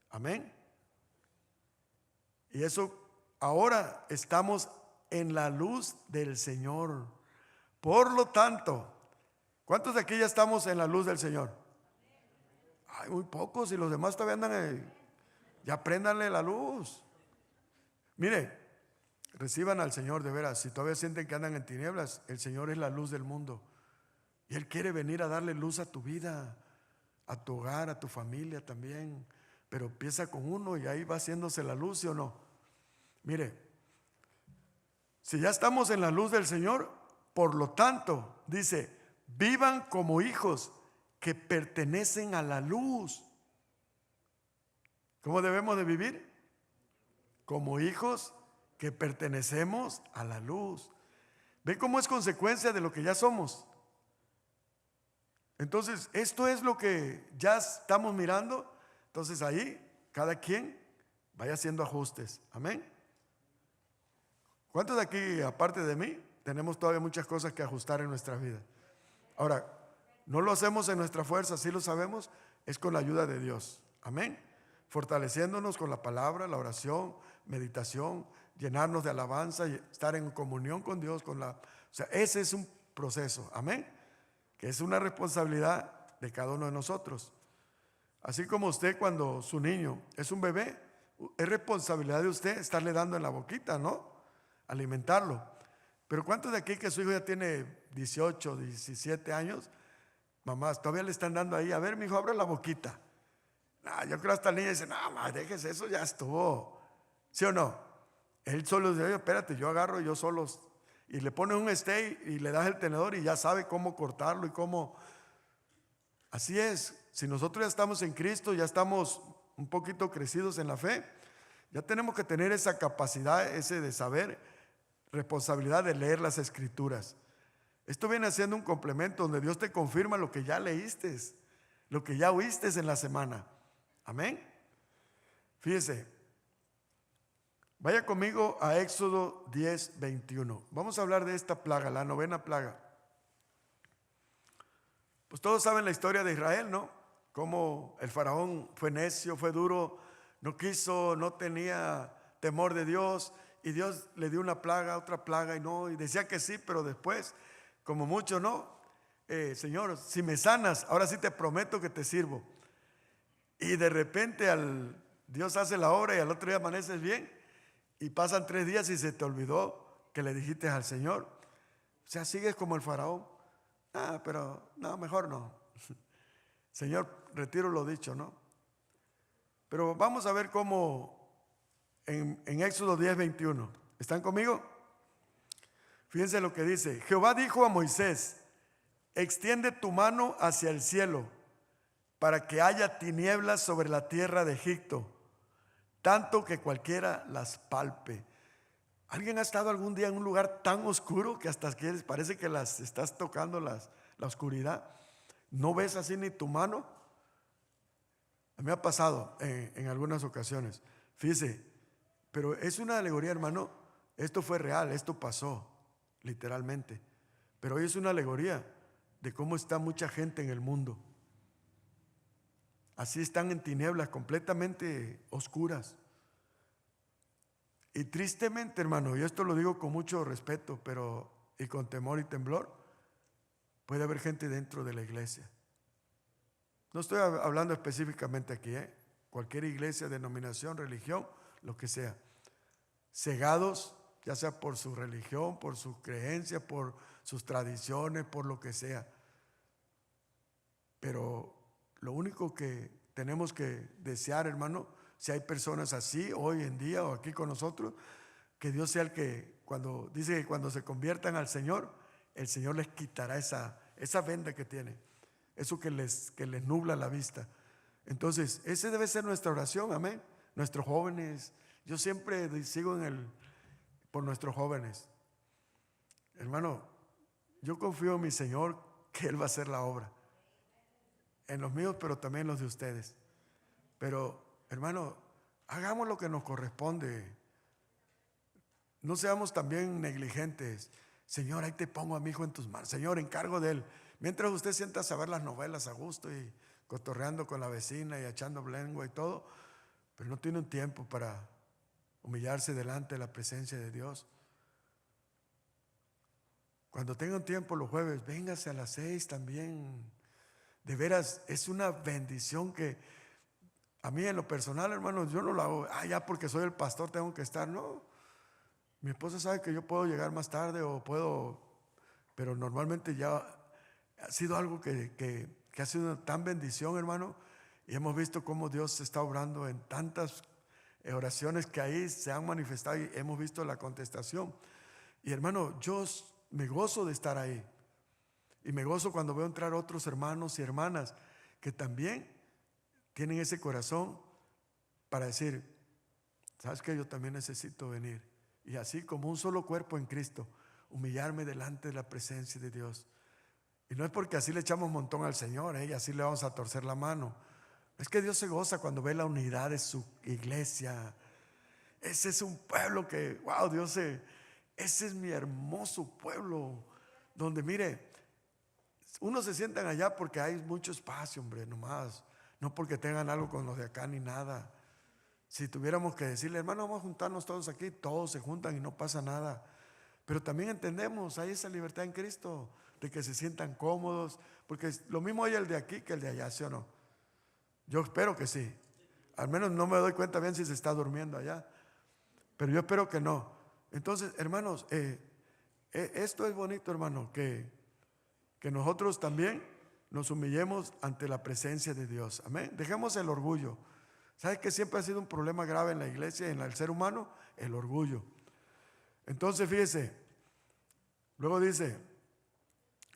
S2: Amén. Y eso, ahora estamos en la luz del Señor. Por lo tanto, ¿cuántos de aquí ya estamos en la luz del Señor? Ay, muy pocos, y los demás todavía andan ya préndanle la luz. Mire, reciban al Señor de veras. Si todavía sienten que andan en tinieblas, el Señor es la luz del mundo. Y Él quiere venir a darle luz a tu vida, a tu hogar, a tu familia también. Pero empieza con uno y ahí va haciéndose la luz, ¿sí o no? Mire, si ya estamos en la luz del Señor, por lo tanto, dice, vivan como hijos que pertenecen a la luz. ¿Cómo debemos de vivir? Como hijos que pertenecemos a la luz. ¿Ve cómo es consecuencia de lo que ya somos? Entonces, esto es lo que ya estamos mirando. Entonces ahí, cada quien vaya haciendo ajustes. Amén. ¿Cuántos de aquí, aparte de mí, tenemos todavía muchas cosas que ajustar en nuestra vida? Ahora, no lo hacemos en nuestra fuerza, sí lo sabemos, es con la ayuda de Dios. Amén. Fortaleciéndonos con la palabra, la oración, meditación, llenarnos de alabanza y estar en comunión con Dios, o sea, ese es un proceso, amén, que es una responsabilidad de cada uno de nosotros. Así como usted, cuando su niño es un bebé, es responsabilidad de usted estarle dando en la boquita, ¿no? Alimentarlo. Pero ¿cuántos de aquí que su hijo ya tiene 18, 17 años? Mamás, todavía le están dando ahí, a ver, mi hijo, abre la boquita. Yo creo hasta el niño dice, no, mamá, déjese, eso ya estuvo. ¿Sí o no? Él solo dice, oye, espérate, yo agarro yo solo. Y le pones un steak y le das el tenedor y ya sabe cómo cortarlo y cómo. Así es. Si nosotros ya estamos en Cristo, ya estamos un poquito crecidos en la fe, ya tenemos que tener esa capacidad, ese de saber, responsabilidad de leer las Escrituras. Esto viene siendo un complemento donde Dios te confirma lo que ya leíste, lo que ya oíste en la semana. Amén. Fíjese, vaya conmigo a Éxodo 10:21. Vamos a hablar de esta plaga, la 9ª plaga. Pues todos saben la historia de Israel, ¿no? Cómo el faraón fue necio, fue duro, no quiso, no tenía temor de Dios, y Dios le dio una plaga, otra plaga, y decía que sí, pero después, como mucho, no, Señor, si me sanas, ahora sí te prometo que te sirvo. Y de repente Dios hace la obra y al otro día amaneces bien, y pasan 3 días y se te olvidó que le dijiste al Señor. O sea, sigues como el faraón. Pero no, mejor no. Señor, retiro lo dicho, ¿no? Pero vamos a ver cómo en Éxodo 10:21. ¿Están conmigo? Fíjense lo que dice. Jehová dijo a Moisés: extiende tu mano hacia el cielo para que haya tinieblas sobre la tierra de Egipto, tanto que cualquiera las palpe. ¿Alguien ha estado algún día en un lugar tan oscuro que hasta parece que las estás tocando la oscuridad? ¿No ves así ni tu mano? A mí me ha pasado en algunas ocasiones. Fíjese, pero es una alegoría, hermano. Esto fue real, esto pasó, literalmente. Pero hoy es una alegoría de cómo está mucha gente en el mundo. Así están en tinieblas, completamente oscuras. Y tristemente, hermano, y esto lo digo con mucho respeto, y con temor y temblor, puede haber gente dentro de la iglesia. No estoy hablando específicamente aquí, cualquier iglesia, denominación, religión, lo que sea. Cegados, ya sea por su religión, por su creencia, por sus tradiciones, por lo que sea. Pero lo único que tenemos que desear, hermano, si hay personas así hoy en día o aquí con nosotros, que Dios sea el que dice que cuando se conviertan al Señor, el Señor les quitará esa venda que tiene, eso que les nubla la vista. Entonces, esa debe ser nuestra oración, amén. Nuestros jóvenes, yo siempre sigo por nuestros jóvenes. Hermano, yo confío en mi Señor que Él va a hacer la obra, en los míos, pero también en los de ustedes. Pero, hermano, hagamos lo que nos corresponde. No seamos también negligentes. Señor, ahí te pongo a mi hijo en tus manos. Señor, encargo de él. Mientras usted sienta a ver las novelas a gusto y cotorreando con la vecina y echando lengua y todo, pero no tiene un tiempo para humillarse delante de la presencia de Dios. Cuando tenga un tiempo los jueves, véngase a las 6 también. De veras, es una bendición que a mí en lo personal, hermano, yo no lo hago, ya porque soy el pastor tengo que estar, no. Mi esposa sabe que yo puedo llegar más tarde pero normalmente ya ha sido algo que ha sido tan bendición, hermano, y hemos visto cómo Dios está obrando en tantas oraciones que ahí se han manifestado y hemos visto la contestación. Y hermano, yo me gozo de estar ahí, y me gozo cuando veo entrar otros hermanos y hermanas que también tienen ese corazón para decir, ¿sabes qué? Yo también necesito venir. Y así como un solo cuerpo en Cristo, humillarme delante de la presencia de Dios. Y no es porque así le echamos un montón al Señor, y así le vamos a torcer la mano. Es que Dios se goza cuando ve la unidad de su iglesia. Ese es un pueblo que, wow, ese es mi hermoso pueblo. Donde mire, unos se sientan allá porque hay mucho espacio, hombre, nomás. No porque tengan algo con los de acá ni nada. Si tuviéramos que decirle, hermano, vamos a juntarnos todos aquí, todos se juntan y no pasa nada. Pero también entendemos, hay esa libertad en Cristo, de que se sientan cómodos, porque lo mismo hay el de aquí que el de allá, ¿sí o no? Yo espero que sí. Al menos no me doy cuenta bien si se está durmiendo allá, pero yo espero que no. Entonces, hermanos, esto es bonito, hermano, que nosotros también nos humillemos ante la presencia de Dios. Amén. Dejemos el orgullo. ¿Sabes que siempre ha sido un problema grave en la iglesia y en el ser humano? El orgullo. Entonces, fíjese, luego dice,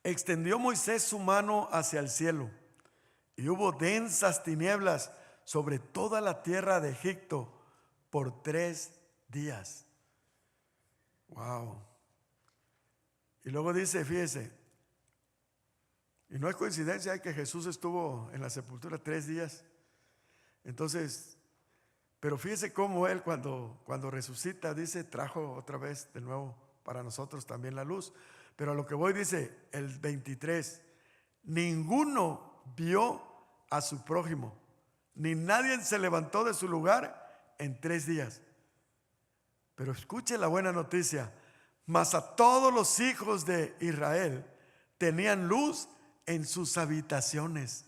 S2: extendió Moisés su mano hacia el cielo Y hubo densas tinieblas sobre toda la tierra de Egipto por 3 días. Wow. Y luego dice, fíjese, y no es coincidencia que Jesús estuvo en la sepultura 3 días. Entonces, pero fíjese cómo Él cuando resucita, dice, trajo otra vez de nuevo para nosotros también la luz. Pero a lo que voy dice el 23, ninguno vio a su prójimo, ni nadie se levantó de su lugar en 3 días. Pero escuche la buena noticia, mas a todos los hijos de Israel tenían luz en sus habitaciones.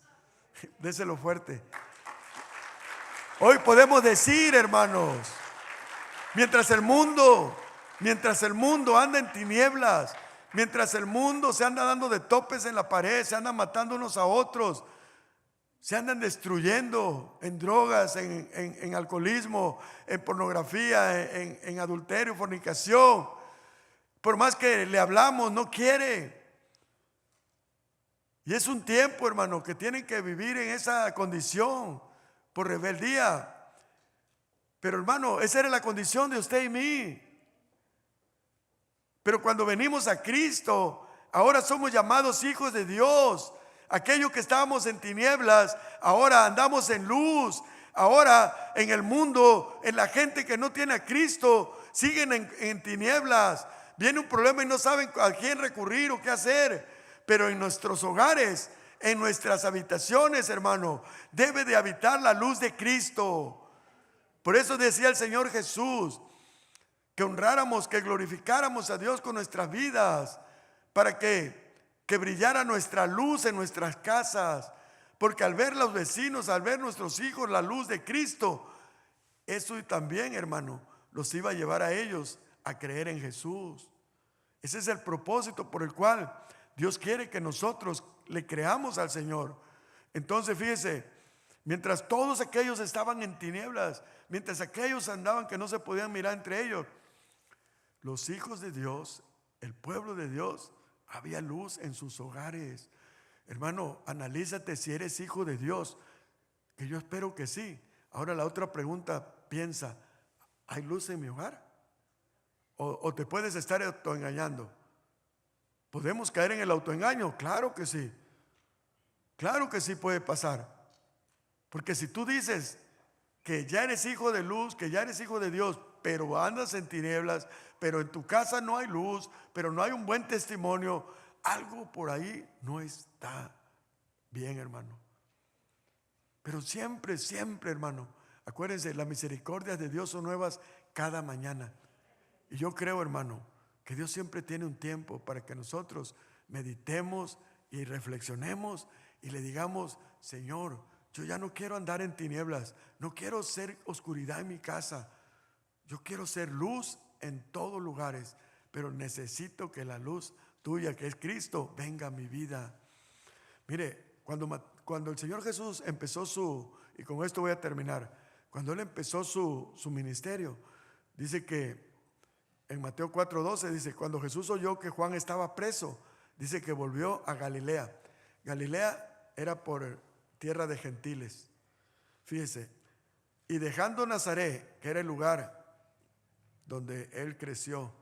S2: Déselo fuerte. Hoy podemos decir, hermanos, mientras el mundo anda en tinieblas, mientras el mundo se anda dando de topes en la pared, se andan matando unos a otros, se andan destruyendo en drogas, en alcoholismo, en pornografía, en adulterio, fornicación. Por más que le hablamos, no quiere. Y es un tiempo, hermano, que tienen que vivir en esa condición por rebeldía. Pero, hermano, esa era la condición de usted y mí. Pero cuando venimos a Cristo, ahora somos llamados hijos de Dios. Aquellos que estábamos en tinieblas, ahora andamos en luz. Ahora en el mundo, en la gente que no tiene a Cristo, siguen en tinieblas. Viene un problema y no saben a quién recurrir o qué hacer. Pero en nuestros hogares, en nuestras habitaciones, hermano, debe de habitar la luz de Cristo. Por eso decía el Señor Jesús, que honráramos, que glorificáramos a Dios con nuestras vidas, para que brillara nuestra luz en nuestras casas. Porque al ver los vecinos, al ver nuestros hijos la luz de Cristo, eso también, hermano, los iba a llevar a ellos a creer en Jesús. Ese es el propósito por el cual Dios quiere que nosotros le creamos al Señor. Entonces, fíjese, mientras todos aquellos estaban en tinieblas, mientras aquellos andaban que no se podían mirar entre ellos, los hijos de Dios, el pueblo de Dios, había luz en sus hogares. Hermano, analízate si eres hijo de Dios, que yo espero que sí. Ahora la otra pregunta, piensa, ¿hay luz en mi hogar? ¿O te puedes estar autoengañando? ¿Podemos caer en el autoengaño? Claro que sí. Claro que sí puede pasar. Porque si tú dices que ya eres hijo de luz, que ya eres hijo de Dios, pero andas en tinieblas, pero en tu casa no hay luz, pero no hay un buen testimonio, algo por ahí no está bien, hermano. Pero siempre, siempre, hermano, acuérdense, las misericordias de Dios son nuevas cada mañana. Y yo creo, hermano, que Dios siempre tiene un tiempo para que nosotros meditemos y reflexionemos y le digamos, Señor, yo ya no quiero andar en tinieblas, no quiero ser oscuridad en mi casa, yo quiero ser luz en todos lugares, pero necesito que la luz tuya, que es Cristo, venga a mi vida. Mire, cuando el Señor Jesús empezó y con esto voy a terminar, cuando Él empezó su ministerio, dice que en Mateo 4:12 dice, cuando Jesús oyó que Juan estaba preso, dice que volvió a Galilea. Galilea era por tierra de gentiles. Fíjese, y dejando Nazaret, que era el lugar donde él creció,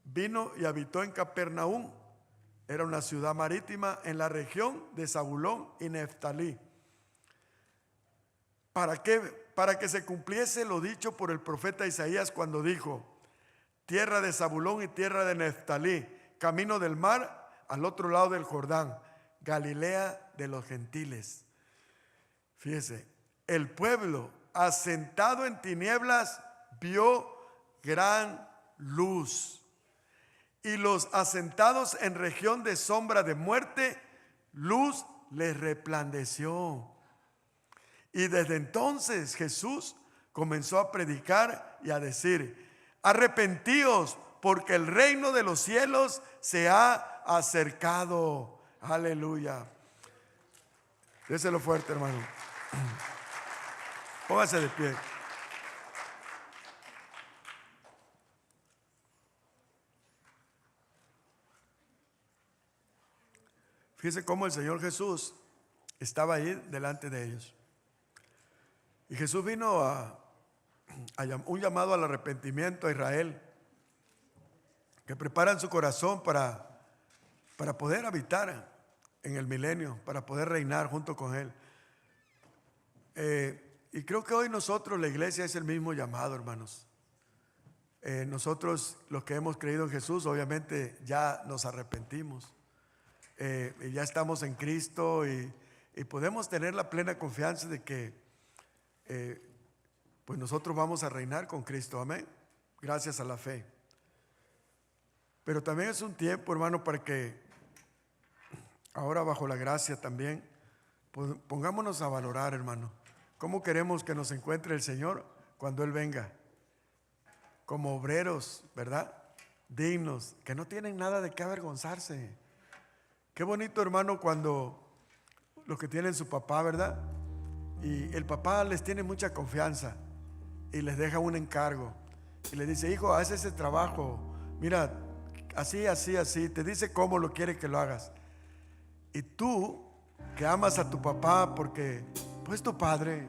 S2: vino y habitó en Capernaum. Era una ciudad marítima en la región de Zabulón y Neftalí. ¿Para qué? Para que se cumpliese lo dicho por el profeta Isaías cuando dijo, tierra de Zabulón y tierra de Neftalí, camino del mar al otro lado del Jordán, Galilea de los gentiles. Fíjese, el pueblo asentado en tinieblas vio gran luz, y los asentados en región de sombra de muerte, luz les resplandeció. Y desde entonces Jesús comenzó a predicar y a decir, arrepentíos porque el reino de los cielos se ha acercado. Aleluya. Déselo fuerte, hermano. Póngase de pie. Fíjese cómo el Señor Jesús estaba ahí delante de ellos. Y Jesús vino a un llamado al arrepentimiento a Israel, que preparan su corazón para poder habitar en el milenio, para poder reinar junto con Él. Y creo que hoy nosotros, la iglesia, es el mismo llamado, hermanos. Nosotros, los que hemos creído en Jesús, obviamente ya nos arrepentimos. Y ya estamos en Cristo y podemos tener la plena confianza de que pues nosotros vamos a reinar con Cristo, amén, gracias a la fe. Pero también es un tiempo, hermano, para que ahora, bajo la gracia también, pues pongámonos a valorar, hermano, cómo queremos que nos encuentre el Señor cuando Él venga, como obreros, ¿verdad? Dignos, que no tienen nada de qué avergonzarse. Qué bonito, hermano, cuando los que tienen su papá, ¿verdad? Y el papá les tiene mucha confianza y les deja un encargo y le dice: hijo, haz ese trabajo, mira, así, así, así, te dice cómo lo quiere que lo hagas. Y tú, que amas a tu papá porque pues tu padre,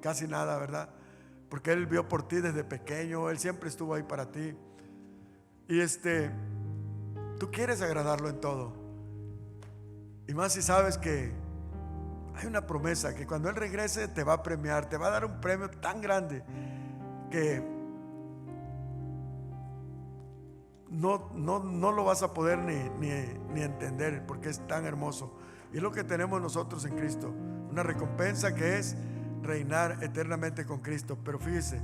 S2: casi nada, ¿verdad? Porque él vio por ti desde pequeño, él siempre estuvo ahí para ti. Y tú quieres agradarlo en todo. Y más si sabes que hay una promesa, que cuando Él regrese te va a premiar, te va a dar un premio tan grande que no lo vas a poder ni entender, porque es tan hermoso. Y es lo que tenemos nosotros en Cristo, una recompensa que es reinar eternamente con Cristo. Pero fíjese,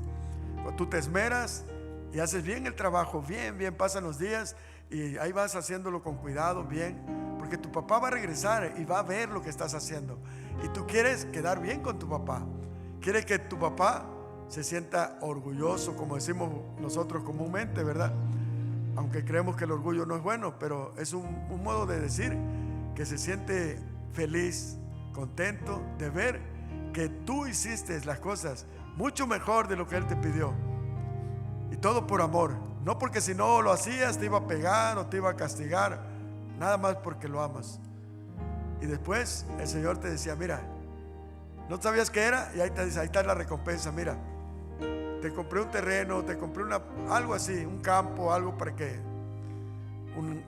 S2: cuando tú te esmeras y haces bien el trabajo, bien, pasan los días y ahí vas haciéndolo con cuidado, bien, porque tu papá va a regresar y va a ver lo que estás haciendo. Y tú quieres quedar bien con tu papá, quieres que tu papá se sienta orgulloso, como decimos nosotros comúnmente, ¿verdad? Aunque creemos que el orgullo no es bueno, pero es un modo de decir que se siente feliz, contento de ver que tú hiciste las cosas mucho mejor de lo que Él te pidió. Y todo por amor, no porque si no lo hacías te iba a pegar o te iba a castigar, nada más porque lo amas. Y después el Señor te decía: mira, ¿no sabías qué era? Y ahí te dice: ahí está la recompensa, mira, te compré un terreno, te compré algo así, un campo, algo para que,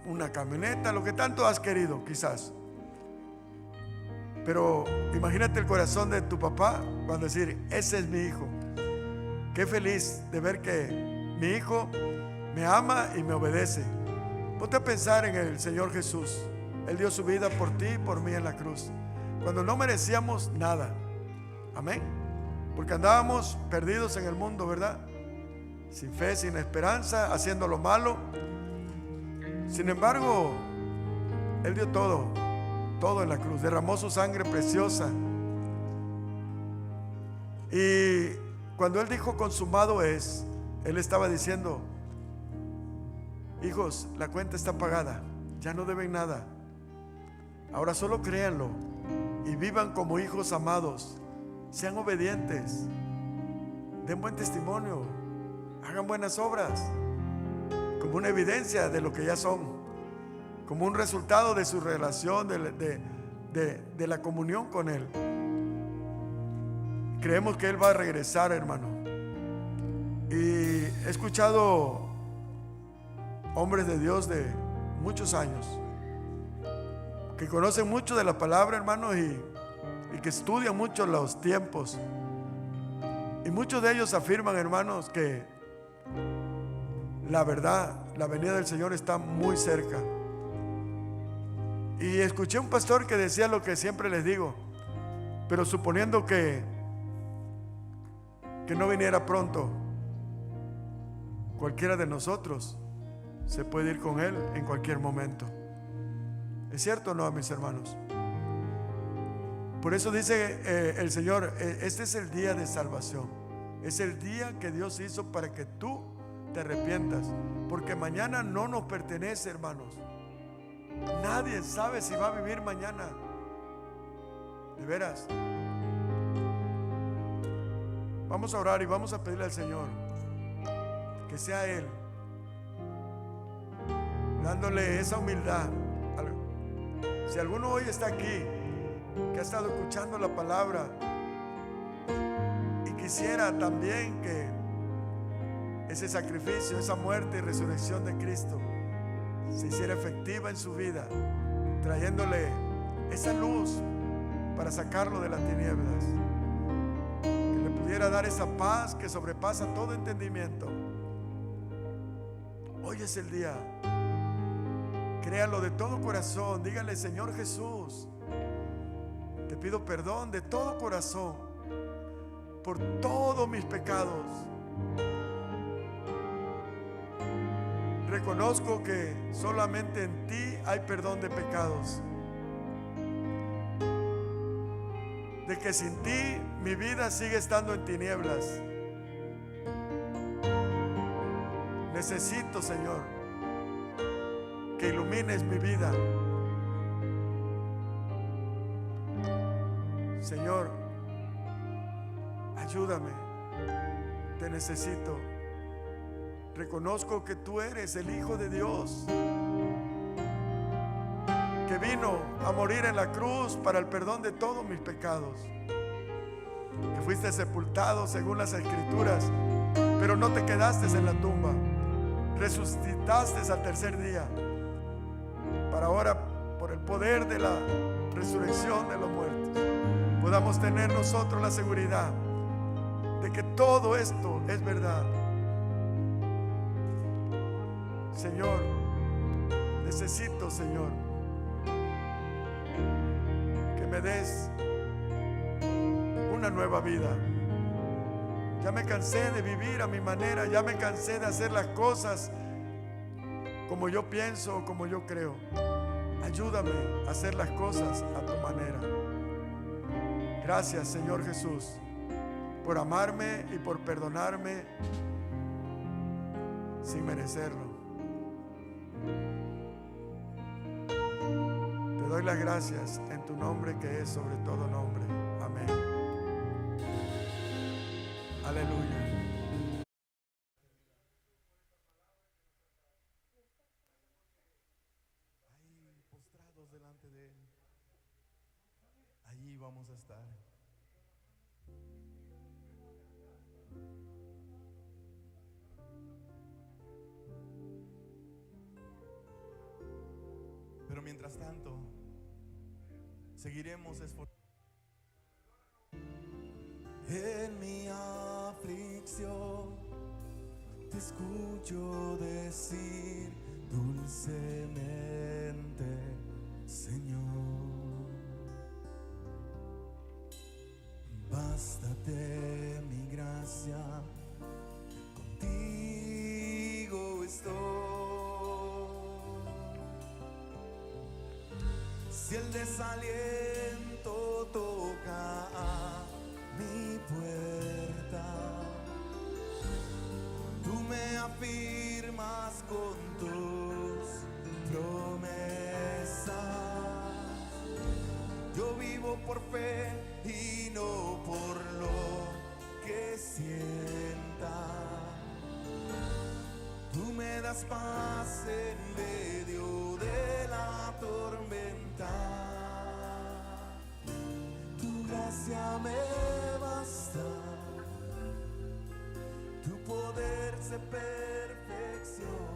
S2: una camioneta, lo que tanto has querido quizás. Pero imagínate el corazón de tu papá cuando decir: ese es mi hijo. Qué feliz de ver que mi hijo me ama y me obedece. Ponte a pensar en el Señor Jesús. Él dio su vida por ti y por mí en la cruz, cuando no merecíamos nada. Amén. Porque andábamos perdidos en el mundo, ¿verdad? Sin fe, sin esperanza, haciendo lo malo. Sin embargo, Él dio todo en la cruz, derramó su sangre preciosa. Y cuando Él dijo consumado es, Él estaba diciendo: hijos, la cuenta está pagada, ya no deben nada. Ahora solo créanlo y vivan como hijos amados. Sean obedientes, den buen testimonio, hagan buenas obras, como una evidencia de lo que ya son, como un resultado de su relación, de la comunión con Él. Creemos que Él va a regresar, hermano. Y he escuchado hombres de Dios de muchos años que conocen mucho de la palabra, hermano, y que estudian mucho los tiempos. Y muchos de ellos afirman, hermanos, que la verdad, la venida del Señor está muy cerca. Y escuché un pastor que decía lo que siempre les digo: pero suponiendo que no viniera pronto, cualquiera de nosotros se puede ir con Él en cualquier momento. ¿Es cierto o no, mis hermanos? Por eso dice el Señor: este es el día de salvación, es el día que Dios hizo para que tú te arrepientas, porque mañana no nos pertenece, hermanos. Nadie sabe si va a vivir mañana. De veras. Vamos a orar y vamos a pedirle al Señor que sea Él, dándole esa humildad. Si alguno hoy está aquí que ha estado escuchando la palabra y quisiera también que ese sacrificio, esa muerte y resurrección de Cristo se hiciera efectiva en su vida, trayéndole esa luz para sacarlo de las tinieblas, que le pudiera dar esa paz que sobrepasa todo entendimiento. Hoy es el día. Créalo de todo corazón. Dígale: Señor Jesús, te pido perdón de todo corazón por todos mis pecados. Reconozco que solamente en ti hay perdón de pecados. De que sin ti mi vida sigue estando en tinieblas. Necesito, Señor, que ilumines mi vida. Señor, ayúdame. Te necesito. Reconozco que tú eres el Hijo de Dios, que vino a morir en la cruz para el perdón de todos mis pecados, que fuiste sepultado según las Escrituras, pero no te quedaste en la tumba, resucitaste al tercer día, para ahora, por el poder de la resurrección de los muertos, podamos tener nosotros la seguridad de que todo esto es verdad. Señor, necesito, Señor, que me des una nueva vida. Ya me cansé de vivir a mi manera, ya me cansé de hacer las cosas como yo pienso o como yo creo. Ayúdame a hacer las cosas a tu manera. Gracias, Señor Jesús, por amarme y por perdonarme sin merecerlo. Te doy las gracias en tu nombre, que es sobre todo nombre. Amén. Aleluya.
S1: Ahí postrados delante de Él, allí vamos a estar. Pero mientras tanto, seguiremos esforzándonos. En mi aflicción te escucho decir dulcemente, Señor, bástate mi gracia, contigo estoy. Si el desaliento toca a mi puerta, tú me afirmas con tus promesas. Yo vivo por fe y no por lo que sienta. Tú me das paz en medio de la tormenta. Tu gracia me basta, tu poder se perfecciona.